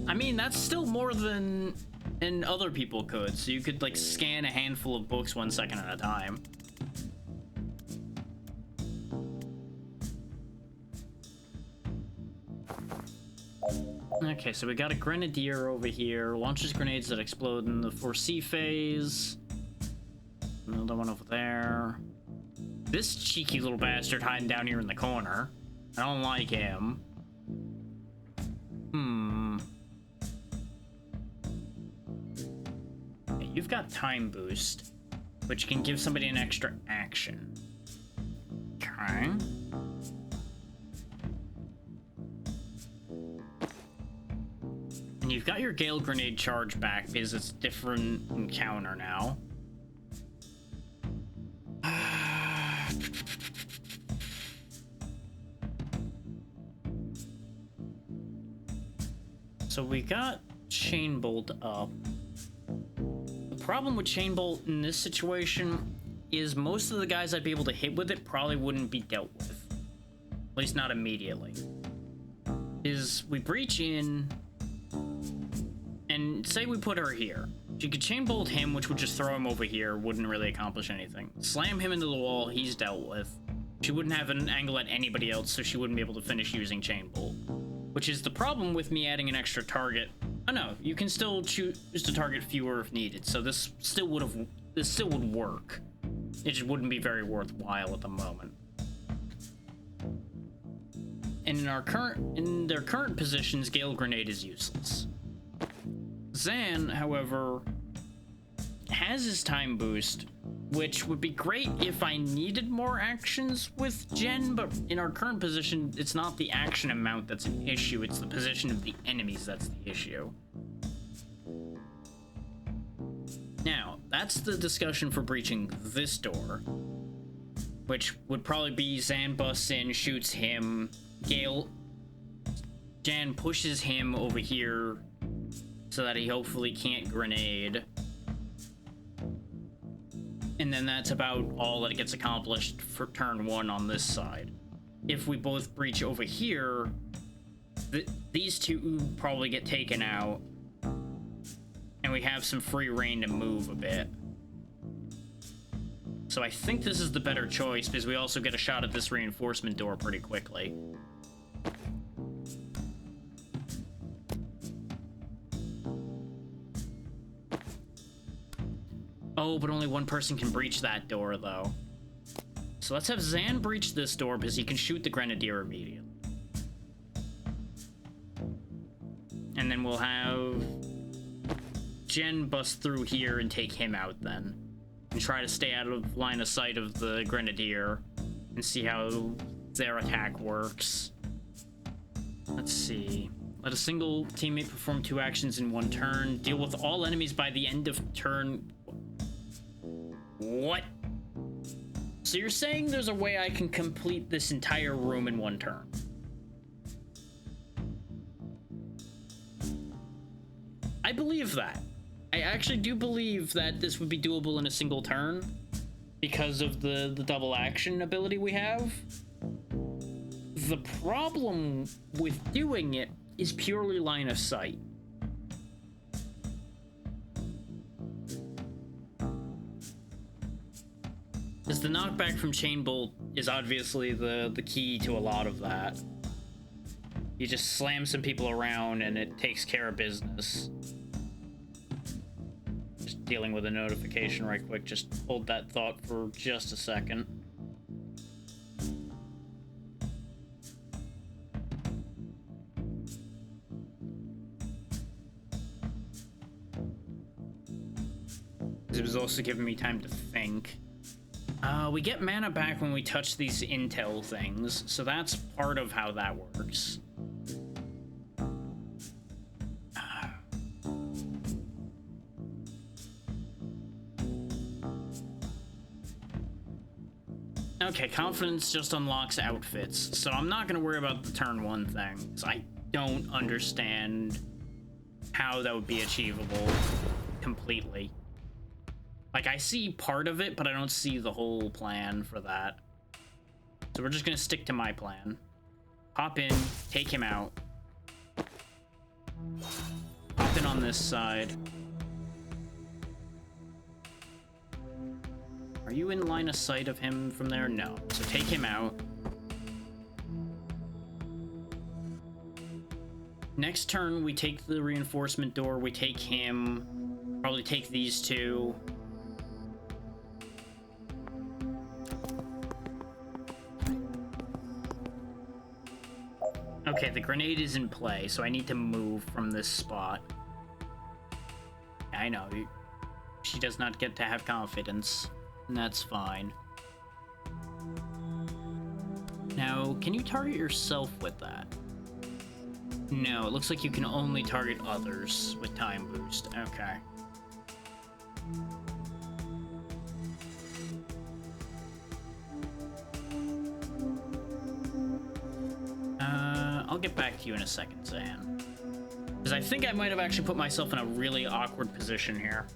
I mean, that's still more than other people could, so you could, like, scan a handful of books 1 second at a time. Okay, so we got a grenadier over here. Launches grenades that explode in the 4C phase. Another one over there. This cheeky little bastard hiding down here in the corner. I don't like him. Okay, you've got time boost, which can give somebody an extra action. Okay. And you've got your Gale Grenade charge back because it's a different encounter now. So we got Chain Bolt up. The problem with Chain Bolt in this situation is most of the guys I'd be able to hit with it probably wouldn't be dealt with. At least not immediately. Is we breach in, and say we put her here. She could Chain Bolt him, which would just throw him over here, wouldn't really accomplish anything. Slam him into the wall, he's dealt with. She wouldn't have an angle at anybody else, so she wouldn't be able to finish using Chain Bolt. Which is the problem with me adding an extra target. Oh no, you can still choose to target fewer if needed, so this still would work. It just wouldn't be very worthwhile at the moment. And in their current positions, Gale Grenade is useless. Zan, however, has his time boost, which would be great if I needed more actions with Jen, but in our current position, it's not the action amount that's an issue, it's the position of the enemies that's the issue. Now, that's the discussion for breaching this door, which would probably be Zan busts in, shoots him, Jan pushes him over here so that he hopefully can't grenade. And then that's about all that gets accomplished for turn 1 on this side. If we both breach over here, these two probably get taken out, and we have some free reign to move a bit. So I think this is the better choice, because we also get a shot at this reinforcement door pretty quickly. Oh, but only one person can breach that door, though. So let's have Zan breach this door, because he can shoot the Grenadier immediately. And then we'll have Jen bust through here and take him out then. And try to stay out of line of sight of the Grenadier and see how their attack works. Let's see. Let a single teammate perform 2 actions in 1 turn. Deal with all enemies by the end of turn. What? So you're saying there's a way I can complete this entire room in 1 turn? I believe that. I actually do believe that this would be doable in a single turn because of the double action ability we have. The problem with doing it is purely line of sight. Because the knockback from Chain Bolt is obviously the key to a lot of that. You just slam some people around and it takes care of business. Just dealing with a notification right quick. Just hold that thought for just a second. It was also giving me time to think. We get mana back when we touch these intel things, so that's part of how that works. Okay, confidence just unlocks outfits, so I'm not going to worry about the turn 1 thing, because I don't understand how that would be achievable completely. Like, I see part of it, but I don't see the whole plan for that. So we're just gonna stick to my plan. Hop in, take him out. Hop in on this side. Are you in line of sight of him from there? No. So take him out. Next turn, we take the reinforcement door, we take him, probably take these 2. Okay, the grenade is in play, so I need to move from this spot. I know, she does not get to have confidence, and that's fine. Now, can you target yourself with that? No, it looks like you can only target others with time boost. Okay. I'll get back to you in a second, Zan. Because I think I might have actually put myself in a really awkward position here.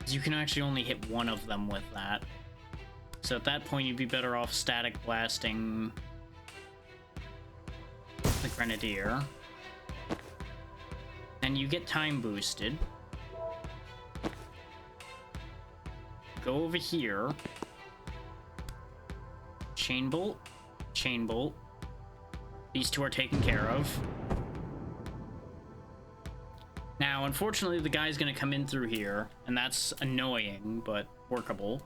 You can actually only hit one of them with that. So at that point, you'd be better off static blasting the Grenadier. And you get time boosted. Go over here. Chain bolt. Chain bolt. These two are taken care of. Now, unfortunately, the guy's gonna come in through here, and that's annoying, but workable.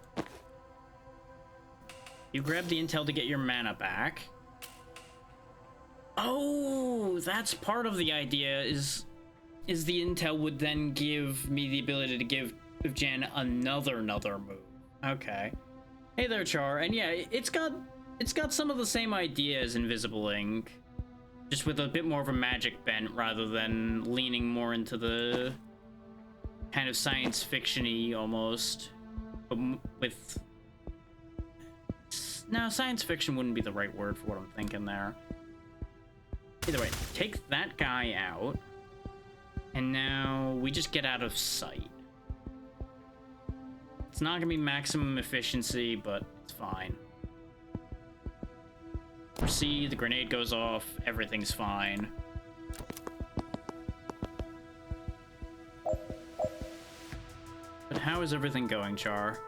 You grab the intel to get your mana back. Oh, that's part of the idea, is the intel would then give me the ability to give Jen another move. Okay. Hey there, Char. And yeah, it's got some of the same idea as Invisible Ink, just with a bit more of a magic bent rather than leaning more into the kind of science fiction-y almost. But with... No, science fiction wouldn't be the right word for what I'm thinking there. Either way, take that guy out. And now we just get out of sight. It's not gonna be maximum efficiency, but it's fine. See, the grenade goes off, everything's fine. But how is everything going, Char?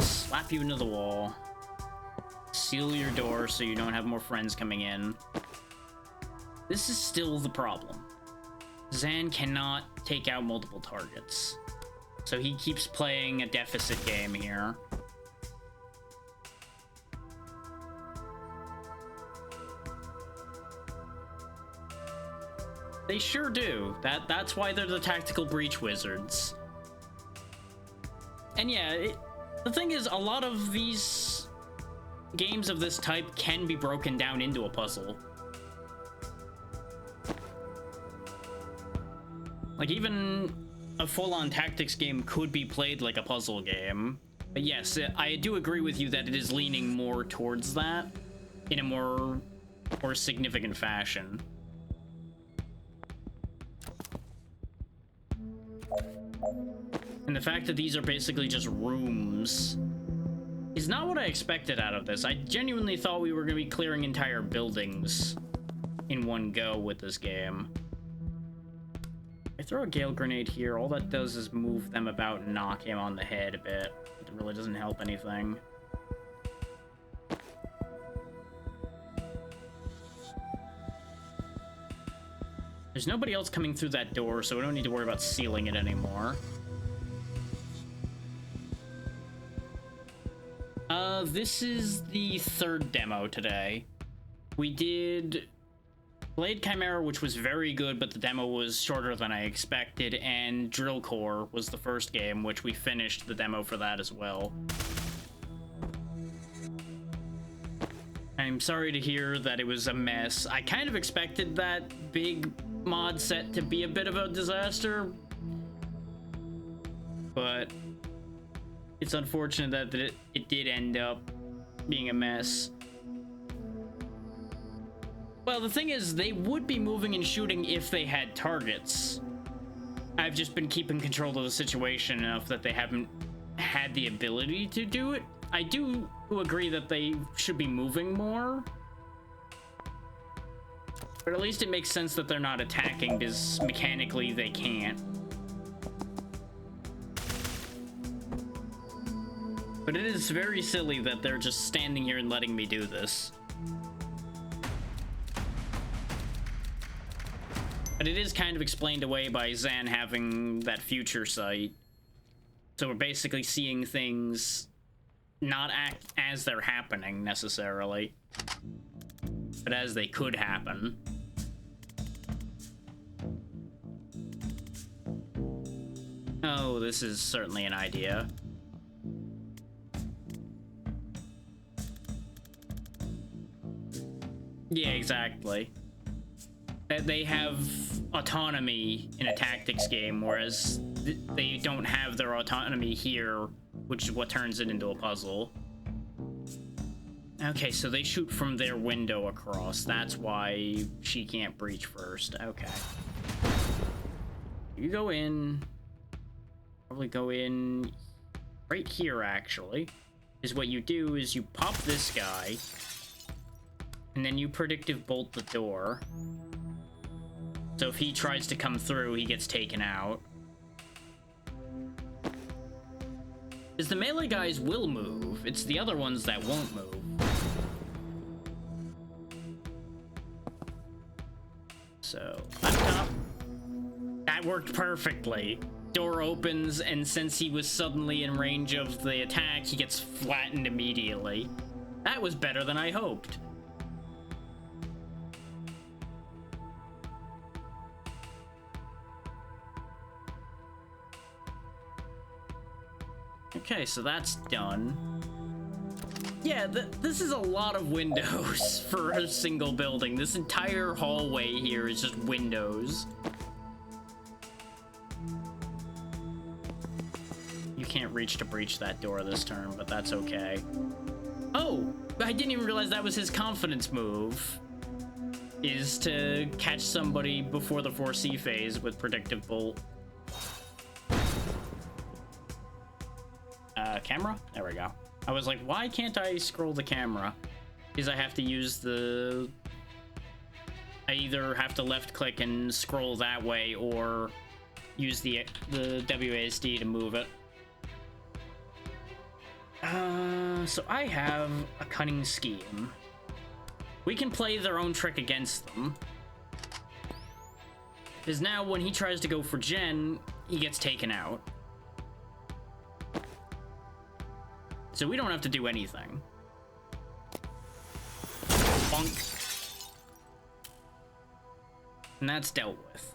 Slap you into the wall. Seal your door so you don't have more friends coming in. This is still the problem. Zan cannot take out multiple targets. So he keeps playing a deficit game here. They sure do. That's why they're the tactical breach wizards. And yeah, the thing is, a lot of these games of this type can be broken down into a puzzle. Like, even a full-on tactics game could be played like a puzzle game. But yes, I do agree with you that it is leaning more towards that in a more significant fashion. And the fact that these are basically just rooms is not what I expected out of this. I genuinely thought we were going to be clearing entire buildings in one go with this game. I throw a Gale Grenade here, all that does is move them about and knock him on the head a bit. It really doesn't help anything. There's nobody else coming through that door, so we don't need to worry about sealing it anymore. This is the third demo today. We did Blade Chimera, which was very good, but the demo was shorter than I expected, and Drill Core was the first game, which we finished the demo for that as well. I'm sorry to hear that it was a mess. I kind of expected that big mod set to be a bit of a disaster, but it's unfortunate that it did end up being a mess. Well, the thing is, they would be moving and shooting if they had targets. I've just been keeping control of the situation enough that they haven't had the ability to do it. I do agree that they should be moving more, but at least it makes sense that they're not attacking, because mechanically they can't. But it is very silly that they're just standing here and letting me do this. But it is kind of explained away by Zan having that future sight. So we're basically seeing things not act as they're happening necessarily, but as they could happen. Oh, this is certainly an idea. Yeah, exactly. They have autonomy in a tactics game, whereas they don't have their autonomy here, which is what turns it into a puzzle. Okay, so they shoot from their window across. That's why she can't breach first. Okay. You go in. Probably go in right here, actually. Is what you do is you pop this guy, and then you predictive bolt the door. So if he tries to come through, he gets taken out. Because the melee guys will move. It's the other ones that won't move. So, up top. That worked perfectly. Door opens, and since he was suddenly in range of the attack, he gets flattened immediately. That was better than I hoped. Okay, so that's done. Yeah, this is a lot of windows for a single building. This entire hallway here is just windows. You can't reach to breach that door this turn, but that's okay. Oh, I didn't even realize that was his confidence move. Is to catch somebody before the 4C phase with predictive bolt. Camera? There we go. I was like, why can't I scroll the camera? Because I have to use the... I either have to left click and scroll that way or use the WASD to move it. So I have a cunning scheme. We can play their own trick against them. Because now when he tries to go for Jen, he gets taken out. So we don't have to do anything. Bonk. And that's dealt with.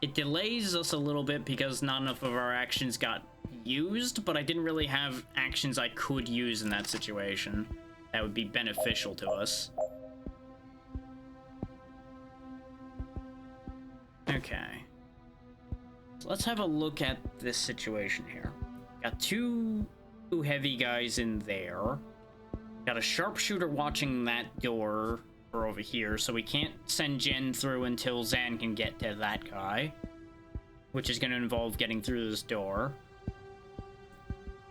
It delays us a little bit because not enough of our actions got used, but I didn't really have actions I could use in that situation that would be beneficial to us. Okay. So let's have a look at this situation here. Got two heavy guys in there. Got a sharpshooter watching that door or over here, so we can't send Jen through until Zan can get to that guy, which is going to involve getting through this door.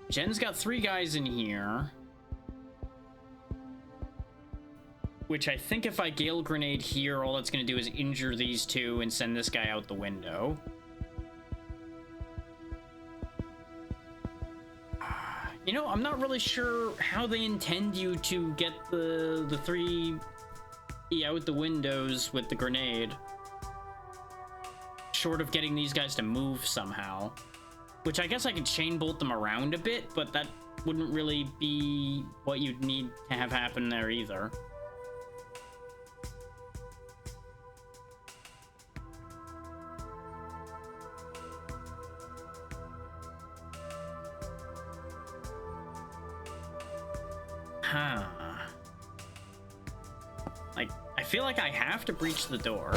Jen's got 3 guys in here, which I think if I Gale Grenade here, all that's going to do is injure these 2 and send this guy out the window. You know, I'm not really sure how they intend you to get the 3 out the windows with the grenade. Short of getting these guys to move somehow. Which I guess I could chain bolt them around a bit, but that wouldn't really be what you'd need to have happen there either. Huh. Like, I feel like I have to breach the door.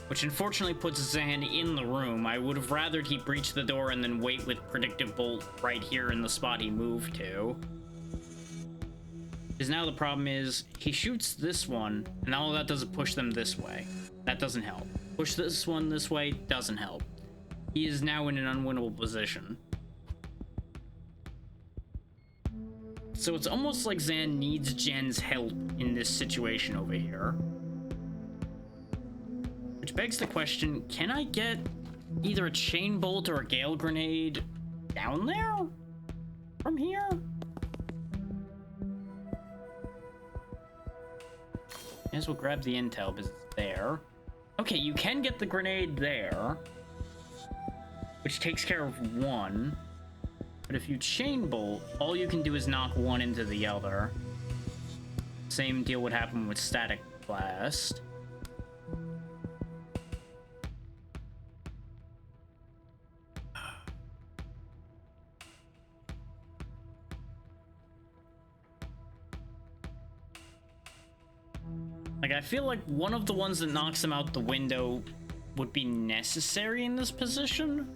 Which unfortunately puts Zan in the room. I would have rathered he breach the door and then wait with predictive bolt right here in the spot he moved to. Because now the problem is, he shoots this one, and all that does is push them this way. That doesn't help. Push this one this way, doesn't help. He is now in an unwinnable position. So it's almost like Zan needs Jen's help in this situation over here. Which begs the question, can I get either a chain bolt or a Gale Grenade down there? From here? May as well grab the intel because it's there. Okay, you can get the grenade there, which takes care of one. But if you chain bolt, all you can do is knock one into the other. Same deal would happen with static blast. Like, Like, I feel like one of the ones that knocks him out the window would be necessary in this position.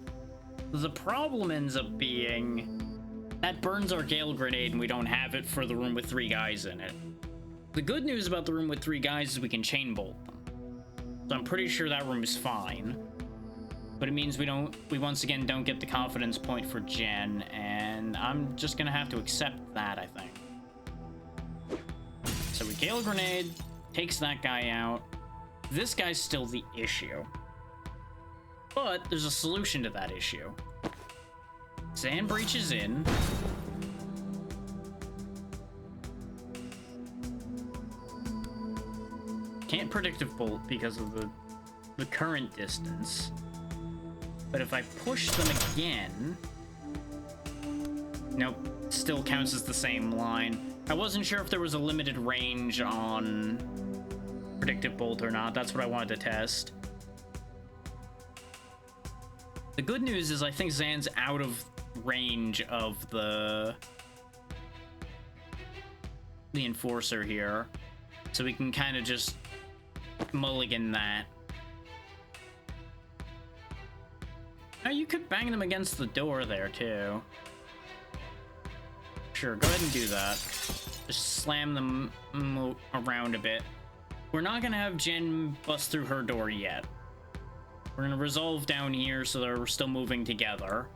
The problem ends up being that burns our Gale Grenade and we don't have it for the room with 3 guys in it. The good news about the room with 3 guys is we can chain bolt them. So I'm pretty sure that room is fine. But it means we once again don't get the confidence point for Jen, and I'm just gonna have to accept that, I think. So we Gale Grenade, takes that guy out. This guy's still the issue. But there's a solution to that issue. Zan breaches in. Can't predictive bolt because of the current distance. But if I push them again... Nope, still counts as the same line. I wasn't sure if there was a limited range on predictive bolt or not. That's what I wanted to test. The good news is I think Zan's out of range of the Enforcer here. So we can kind of just mulligan that. Now you could bang them against the door there too. Sure, go ahead and do that. Just slam them around a bit. We're not gonna have Jen bust through her door yet. We're gonna resolve down here so that we're still moving together.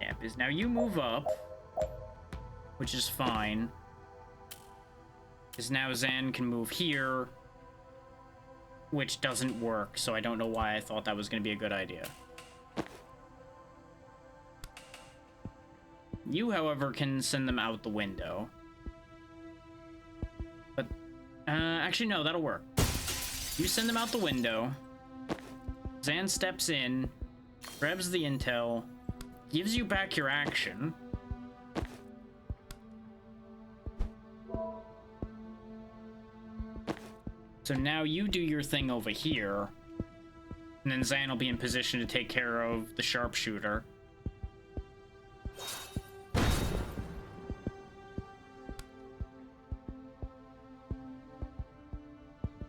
Yeah, because now you move up, which is fine. Because now Zan can move here, which doesn't work, so I don't know why I thought that was gonna be a good idea. You, however, can send them out the window. But, actually, no, that'll work. You send them out the window. Zan steps in, grabs the intel, gives you back your action. So now you do your thing over here, and then Zan will be in position to take care of the sharpshooter.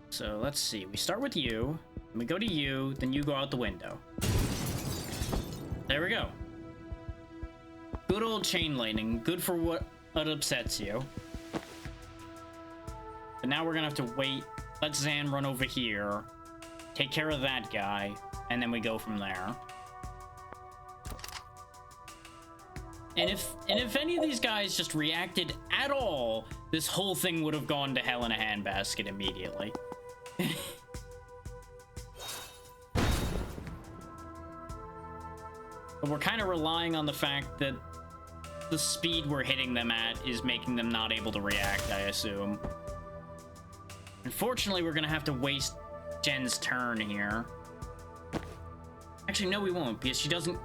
So let's see, we start with you, and we go to you, then you go out the window. There we go. Good old chain lightning, good for what upsets you. But now we're gonna have to wait, let Zan run over here, take care of that guy, and then we go from there. And if any of these guys just reacted at all, this whole thing would have gone to hell in a handbasket immediately. But we're kind of relying on the fact that the speed we're hitting them at is making them not able to react, I assume. Unfortunately, we're gonna have to waste Jen's turn here. Actually, no, we won't, because she doesn't...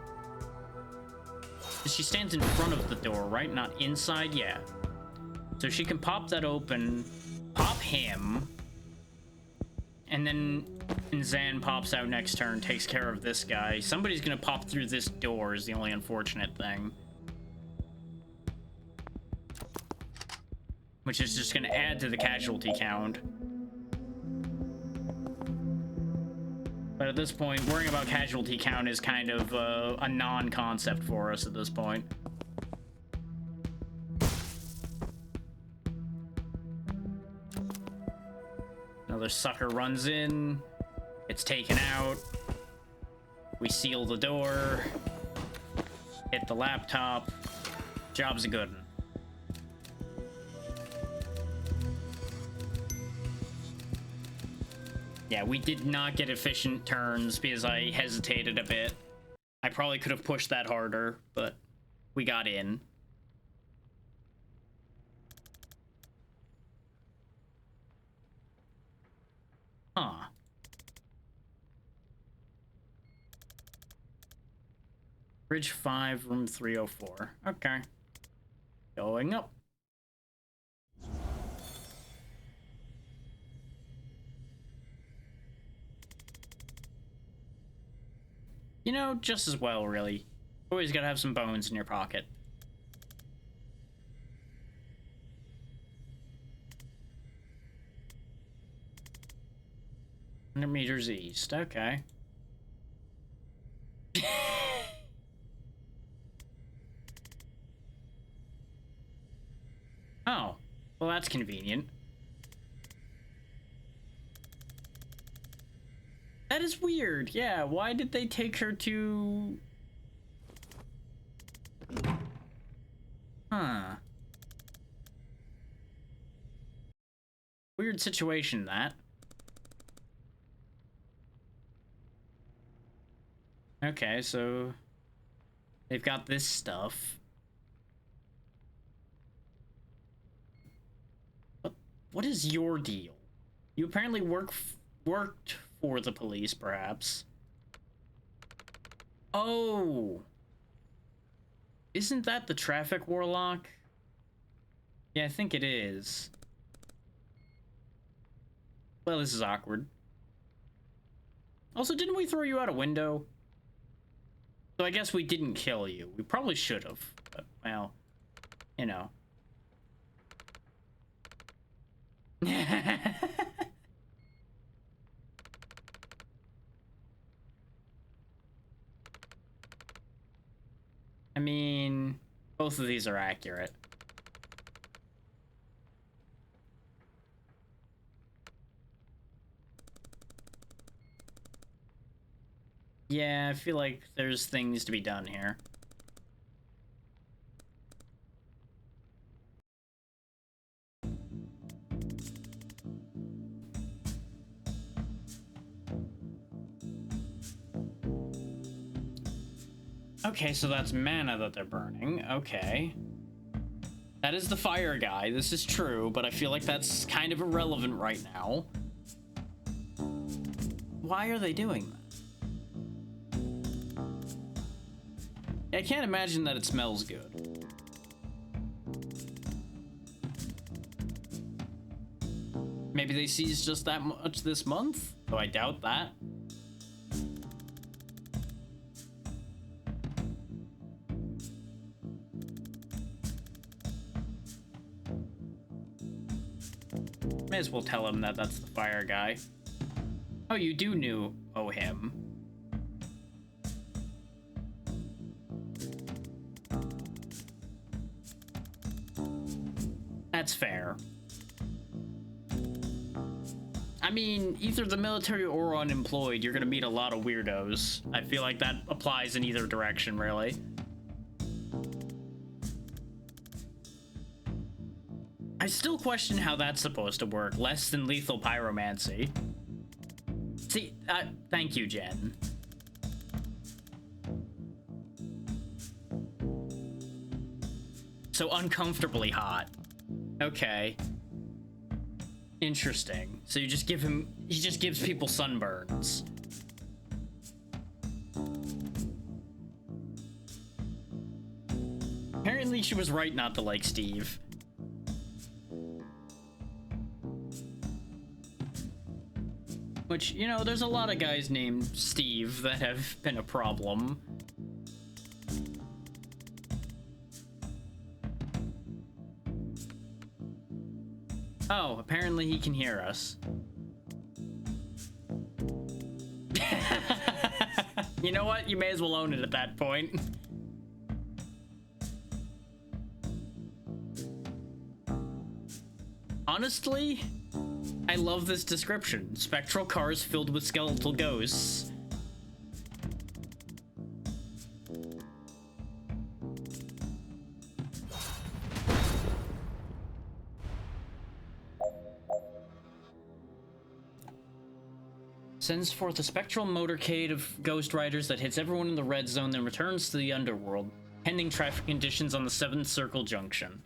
She stands in front of the door, right? Not inside? Yeah. So she can pop that open, pop him, and then Zan pops out next turn, takes care of this guy. Somebody's gonna pop through this door is the only unfortunate thing. Which is just gonna add to the casualty count. But at this point, worrying about casualty count is kind of a non-concept for us at this point. Another sucker runs in, gets taken out. We seal the door, hit the laptop. Job's a good one. Yeah, we did not get efficient turns because I hesitated a bit. I probably could have pushed that harder, but we got in. Huh. Bridge 5, room 304. Okay. Going up. You know, just as well, really. Always gotta have some bones in your pocket. 100 meters east. Okay. Oh, well, that's convenient. That is weird. Yeah, why did they take her to... Huh. Weird situation, that. Okay, so... they've got this stuff. What is your deal? You apparently worked for the police, perhaps. Oh! Isn't that the traffic warlock? Yeah, I think it is. Well, this is awkward. Also, didn't we throw you out a window? So I guess we didn't kill you. We probably should have. But, well, you know. I mean, both of these are accurate. Yeah, I feel like there's things to be done here. Okay, so that's mana that they're burning. Okay. That is the fire guy. This is true, but I feel like that's kind of irrelevant right now. Why are they doing that? I can't imagine that it smells good. Maybe they seized just that much this month? Though I doubt that. May as well tell him that that's the fire guy. Oh, you do know him. That's fair. I mean, either the military or unemployed, you're gonna meet a lot of weirdos. I feel like that applies in either direction, really. I still question how that's supposed to work. Less than lethal pyromancy. See, thank you, Jen. So uncomfortably hot. Okay. Interesting. So you just give him... he just gives people sunburns. Apparently she was right not to like Steve. Which, you know, there's a lot of guys named Steve that have been a problem. Oh, apparently he can hear us. You know what? You may as well own it at that point. Honestly, I love this description. Spectral cars filled with skeletal ghosts. Sends forth a spectral motorcade of ghost riders that hits everyone in the red zone, then returns to the underworld, pending traffic conditions on the 7th Circle Junction.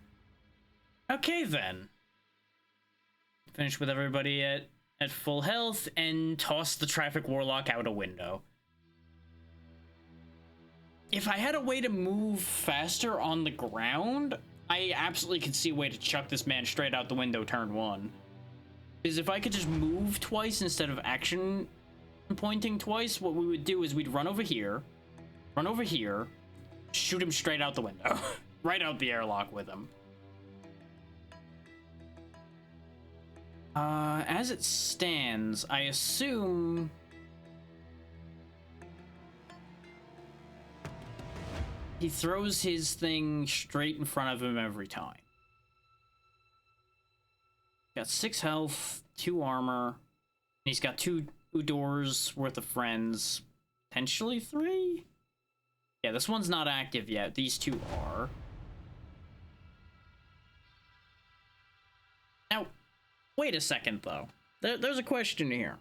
Okay, then. Finish with everybody at full health and toss the traffic warlock out a window. If I had a way to move faster on the ground, I absolutely could see a way to chuck this man straight out the window turn 1. Because if I could just move twice instead of action pointing twice, what we would do is we'd run over here, shoot him straight out the window. Right out the airlock with him. As it stands, I assume... he throws his thing straight in front of him every time. Got 6 health, 2 armor, and he's got 2 doors worth of friends. Potentially 3? Yeah, this one's not active yet. These 2 are. Now, wait a second, though. There's a question here.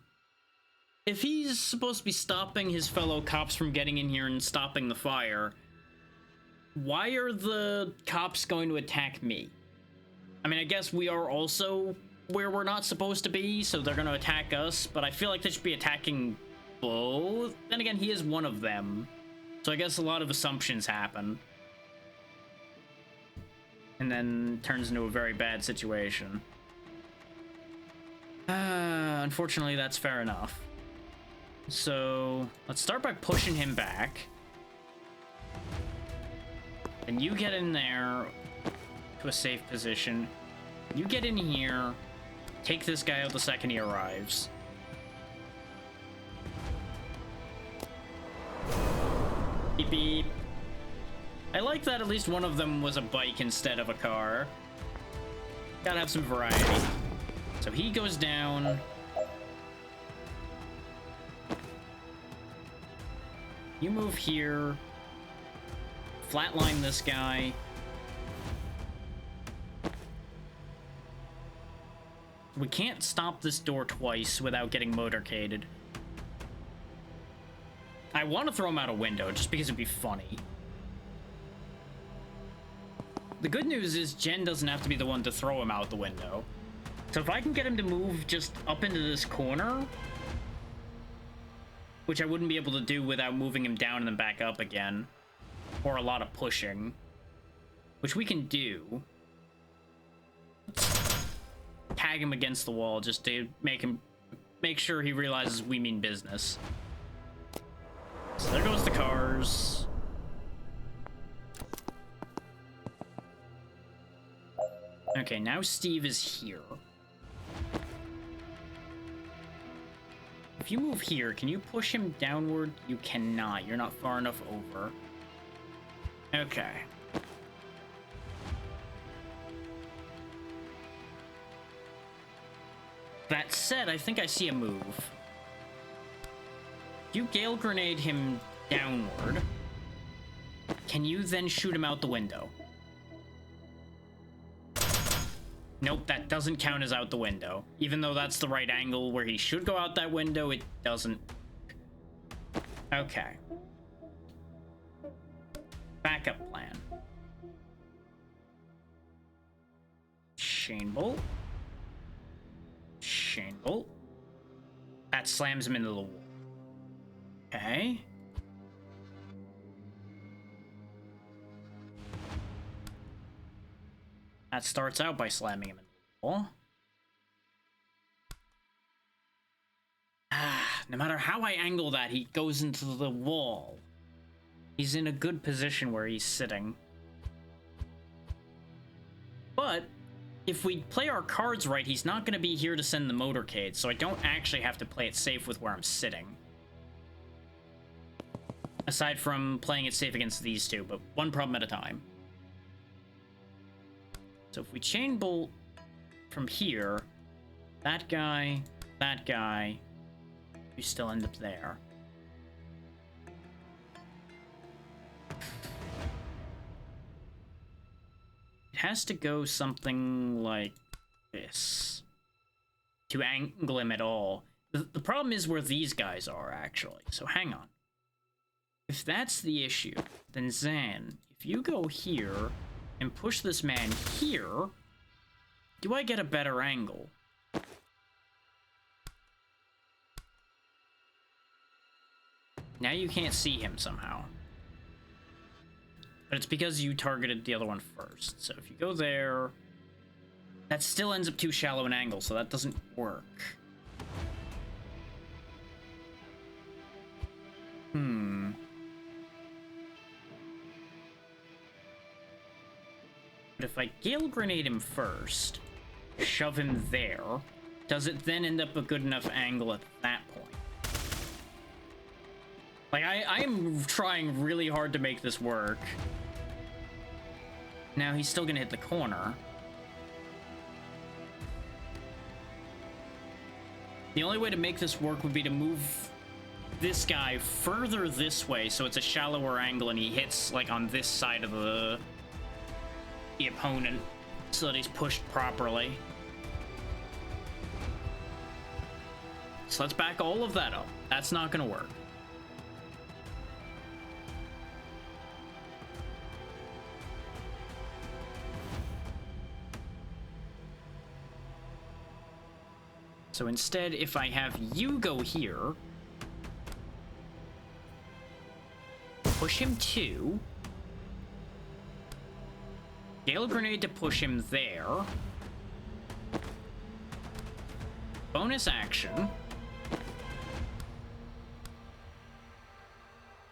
If he's supposed to be stopping his fellow cops from getting in here and stopping the fire, why are the cops going to attack me? I mean, I guess we are also where we're not supposed to be, so they're going to attack us, but I feel like they should be attacking both. Then again, he is one of them, so I guess a lot of assumptions happen. And then turns into a very bad situation. Unfortunately, that's fair enough. So, let's start by pushing him back. And you get in there to a safe position. You get in here, take this guy out the second he arrives. Beep beep. I like that at least one of them was a bike instead of a car. Gotta have some variety. So he goes down. You move here. Flatline this guy. We can't stop this door twice without getting motorcaded. I want to throw him out a window just because it'd be funny. The good news is Jen doesn't have to be the one to throw him out the window. So if I can get him to move just up into this corner, which I wouldn't be able to do without moving him down and then back up again, or a lot of pushing, which we can do. Let's tag him against the wall just to make sure he realizes we mean business. So there goes the cars. Okay, now Steve is here. If you move here, can you push him downward? You cannot. You're not far enough over. Okay. That said, I think I see a move. You Gale Grenade him downward. Can you then shoot him out the window? Nope, that doesn't count as out the window. Even though that's the right angle where he should go out that window, it doesn't. Okay. Backup plan. Chain bolt. Chain bolt. That slams him into the wall. Okay. That starts out by slamming him into the wall. No matter how I angle that, he goes into the wall. He's in a good position where he's sitting. But if we play our cards right, he's not going to be here to send the motorcade, so I don't actually have to play it safe with where I'm sitting. Aside from playing it safe against these two, but one problem at a time. So if we chain bolt from here, that guy, we still end up there. It has to go something like this to angle him at all. The problem is where these guys are, actually. So hang on. If that's the issue, then Zan, if you go here and push this man here, do I get a better angle? Now you can't see him somehow. But it's because you targeted the other one first. So if you go there, that still ends up too shallow an angle, so that doesn't work. But if I Gale Grenade him first, shove him there, does it then end up a good enough angle at that point? Like, I am trying really hard to make this work. Now he's still gonna hit the corner. The only way to make this work would be to move this guy further this way so it's a shallower angle and he hits, like, on this side of the opponent so that he's pushed properly. So let's back all of that up. That's not gonna work. So instead, if I have you go here, push him 2, Gale Grenade to push him there, bonus action,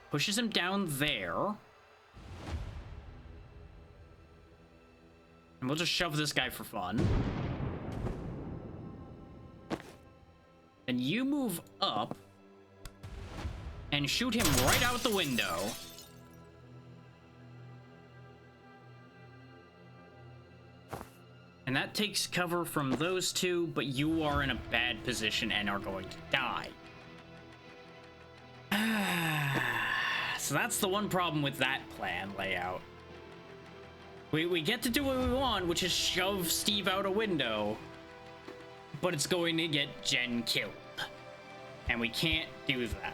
pushes him down there, and we'll just shove this guy for fun. Then you move up and shoot him right out the window. And that takes cover from those two, but you are in a bad position and are going to die. So that's the one problem with that plan layout. We get to do what we want, which is shove Steve out a window. But it's going to get Jen killed. And we can't do that.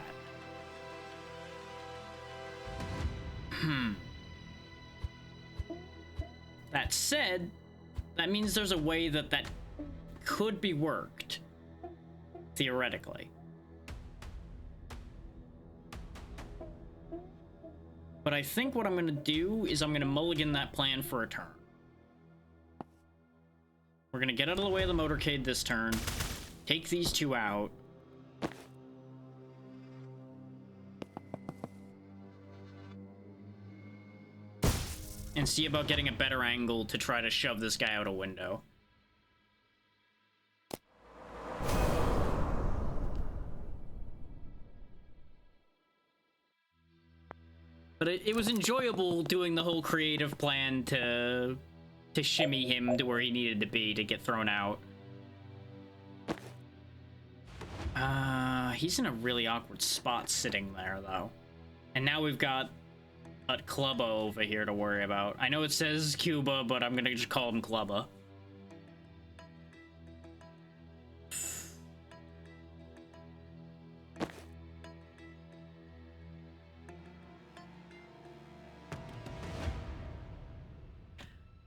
That said, that means there's a way that that could be worked. Theoretically. But I think what I'm going to do is I'm going to mulligan that plan for a turn. We're going to get out of the way of the motorcade this turn, take these two out, and see about getting a better angle to try to shove this guy out a window. But it was enjoyable doing the whole creative plan to shimmy him to where he needed to be to get thrown out. He's in a really awkward spot sitting there, though. And now we've got a Clubba over here to worry about. I know it says Cuba, but I'm gonna just call him Clubba.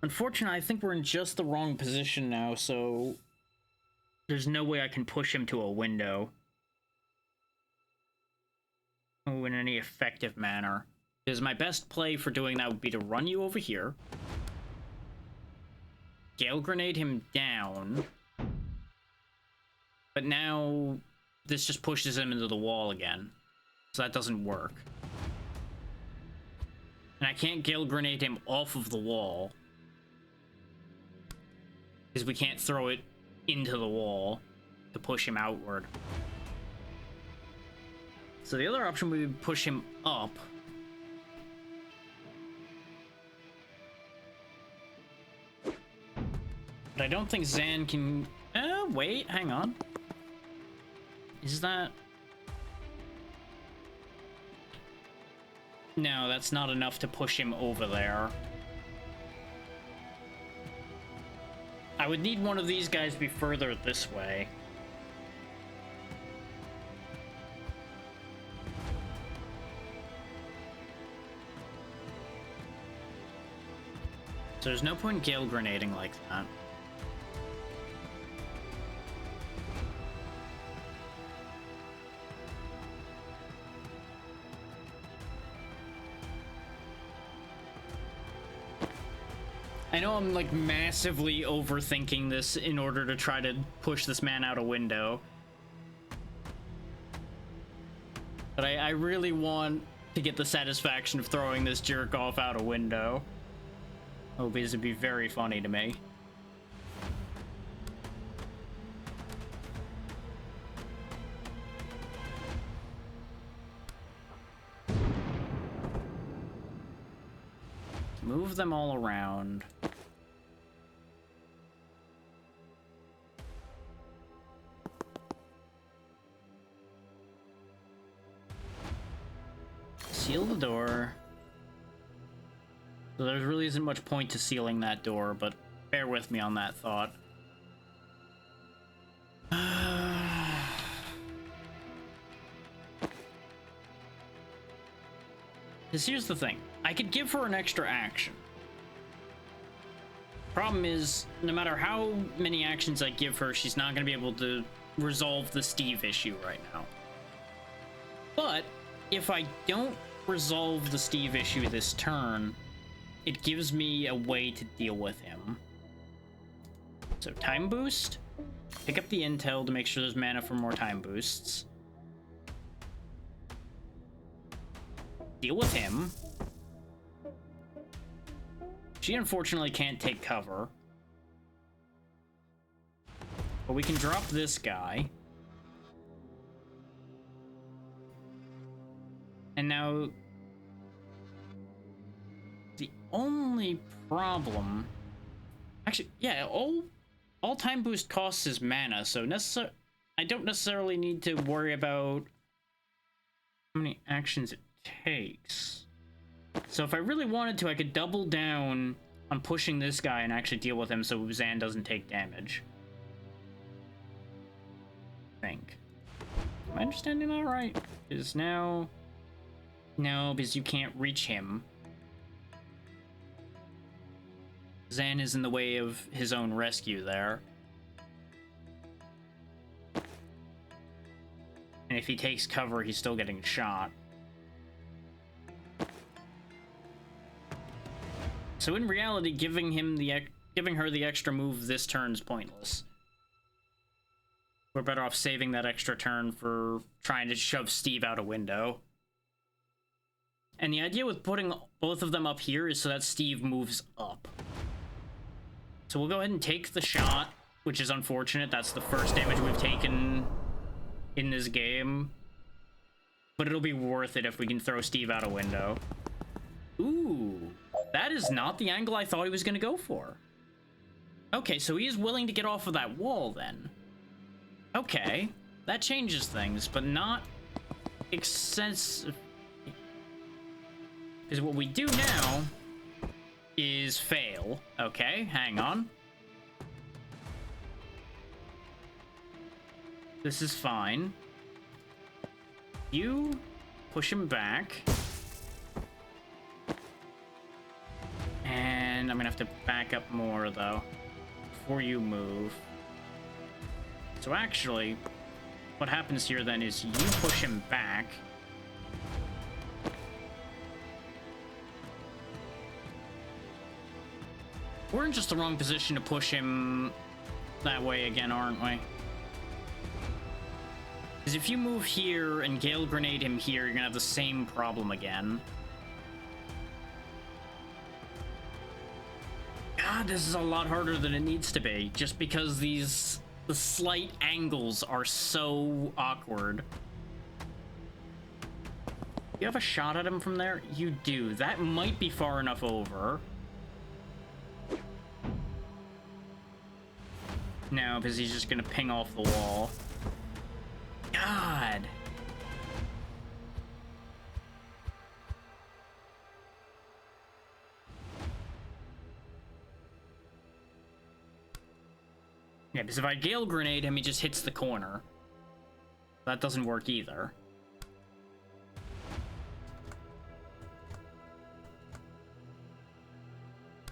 Unfortunately, I think we're in just the wrong position now, so there's no way I can push him to a window. Oh, in any effective manner. Because my best play for doing that would be to run you over here, Gale Grenade him down, but now this just pushes him into the wall again, so that doesn't work. And I can't Gale Grenade him off of the wall, because we can't throw it into the wall to push him outward. So the other option would be to push him up. But I don't think Zan can... wait, hang on. Is that... No, that's not enough to push him over there. I would need one of these guys to be further this way. So there's no point in Gale Grenading like that. I know I'm like massively overthinking this in order to try to push this man out a window. But I really want to get the satisfaction of throwing this jerk off out a window. Oh, because it'd be very funny to me. move them all around. Seal the door. So there really isn't much point to sealing that door, but bear with me on that thought. Because here's the thing. I could give her an extra action. Problem is, no matter how many actions I give her, she's not going to be able to resolve the Steve issue right now. But if I don't resolve the Steve issue this turn, it gives me a way to deal with him. So time boost. Pick up the intel to make sure there's mana for more time boosts. Deal with him. She unfortunately can't take cover. But we can drop this guy. And now the only problem, actually, yeah, all time boost costs is mana, so I don't necessarily need to worry about how many actions it takes. So if I really wanted to, I could double down on pushing this guy and actually deal with him so Zan doesn't take damage. I think. Am I understanding that right? Is now... No, because you can't reach him. Zan is in the way of his own rescue there. And if he takes cover, he's still getting shot. So in reality, giving her the extra move this turn's pointless. We're better off saving that extra turn for trying to shove Steve out a window. And the idea with putting both of them up here is so that Steve moves up. So we'll go ahead and take the shot, which is unfortunate. That's the first damage we've taken in this game. But it'll be worth it if we can throw Steve out a window. Ooh, that is not the angle I thought he was going to go for. Okay, so he is willing to get off of that wall then. Okay, that changes things, but not extensive. Because what we do now is fail. Okay, hang on. This is fine. You push him back. And I'm gonna have to back up more, though, before you move. So actually, what happens here then is you push him back. We're in just the wrong position to push him that way again, aren't we? Because if you move here and Gale Grenade him here, you're gonna have the same problem again. God, this is a lot harder than it needs to be, just because the slight angles are so awkward. You have a shot at him from there? You do. That might be far enough over. No, because he's just gonna ping off the wall. God. Yeah, because if I Gale Grenade him, he just hits the corner. That doesn't work either.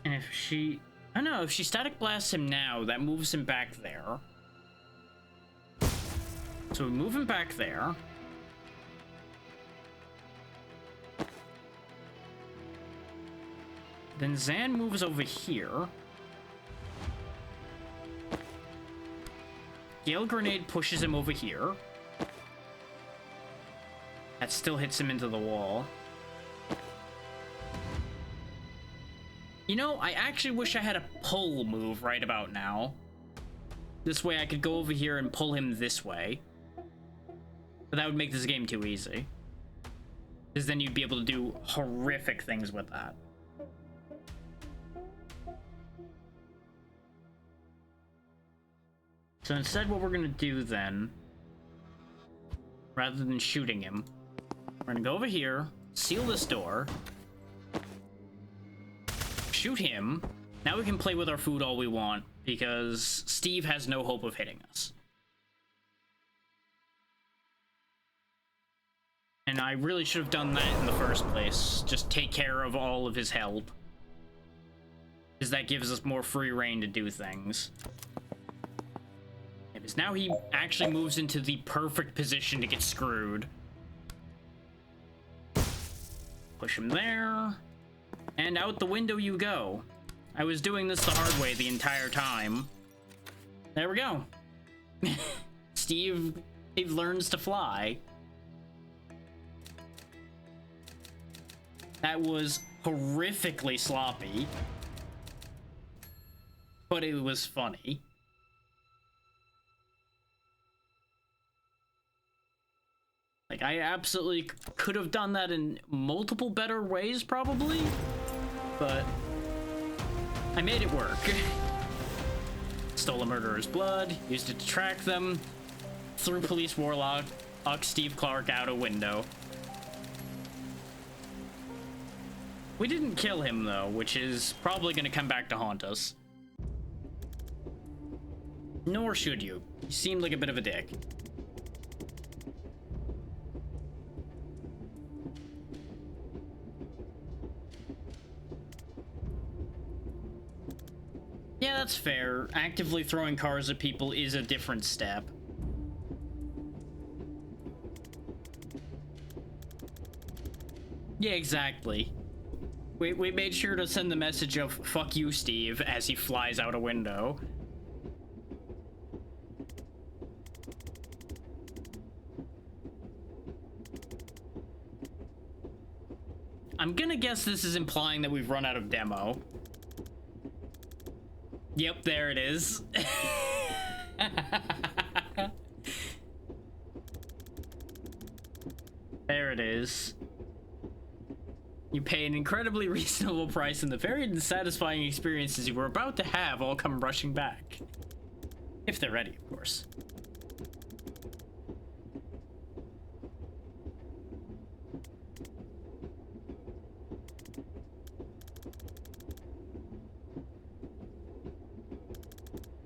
And if she... I don't know, if she Static Blasts him now, that moves him back there. So we move him back there. Then Zan moves over here. Gale Grenade pushes him over here. That still hits him into the wall. You know, I actually wish I had a pull move right about now. This way I could go over here and pull him this way. But that would make this game too easy. Because then you'd be able to do horrific things with that. So instead, what we're gonna do then, rather than shooting him, we're gonna go over here, seal this door, shoot him. Now we can play with our food all we want, because Steve has no hope of hitting us. And I really should have done that in the first place. Just take care of all of his help. Because that gives us more free reign to do things. Yeah, because now he actually moves into the perfect position to get screwed. Push him there. And out the window you go. I was doing this the hard way the entire time. There we go. Steve learns to fly. That was horrifically sloppy. But it was funny. Like, I absolutely could have done that in multiple better ways, probably. But I made it work. Stole a murderer's blood, used it to track them, threw police warlock, Steve Clark out a window. We didn't kill him, though, which is probably going to come back to haunt us. Nor should you. You seemed like a bit of a dick. Yeah, that's fair. Actively throwing cars at people is a different step. Yeah, exactly. We made sure to send the message of "fuck you, Steve" as he flies out a window. I'm gonna guess this is implying that we've run out of demo. Yep, there it is. There it is. You pay an incredibly reasonable price, and the varied and satisfying experiences you were about to have all come rushing back. If they're ready, of course.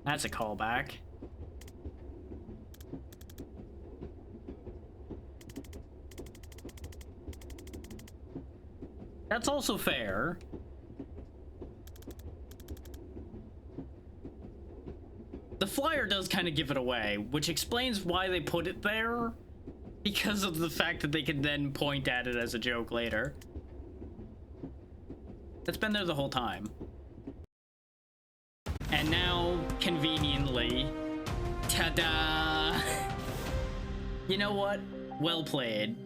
That's a callback. That's also fair. The flyer does kind of give it away, which explains why they put it there, because of the fact that they can then point at it as a joke later. It's been there the whole time. And now, conveniently, ta-da! You know what? Well played.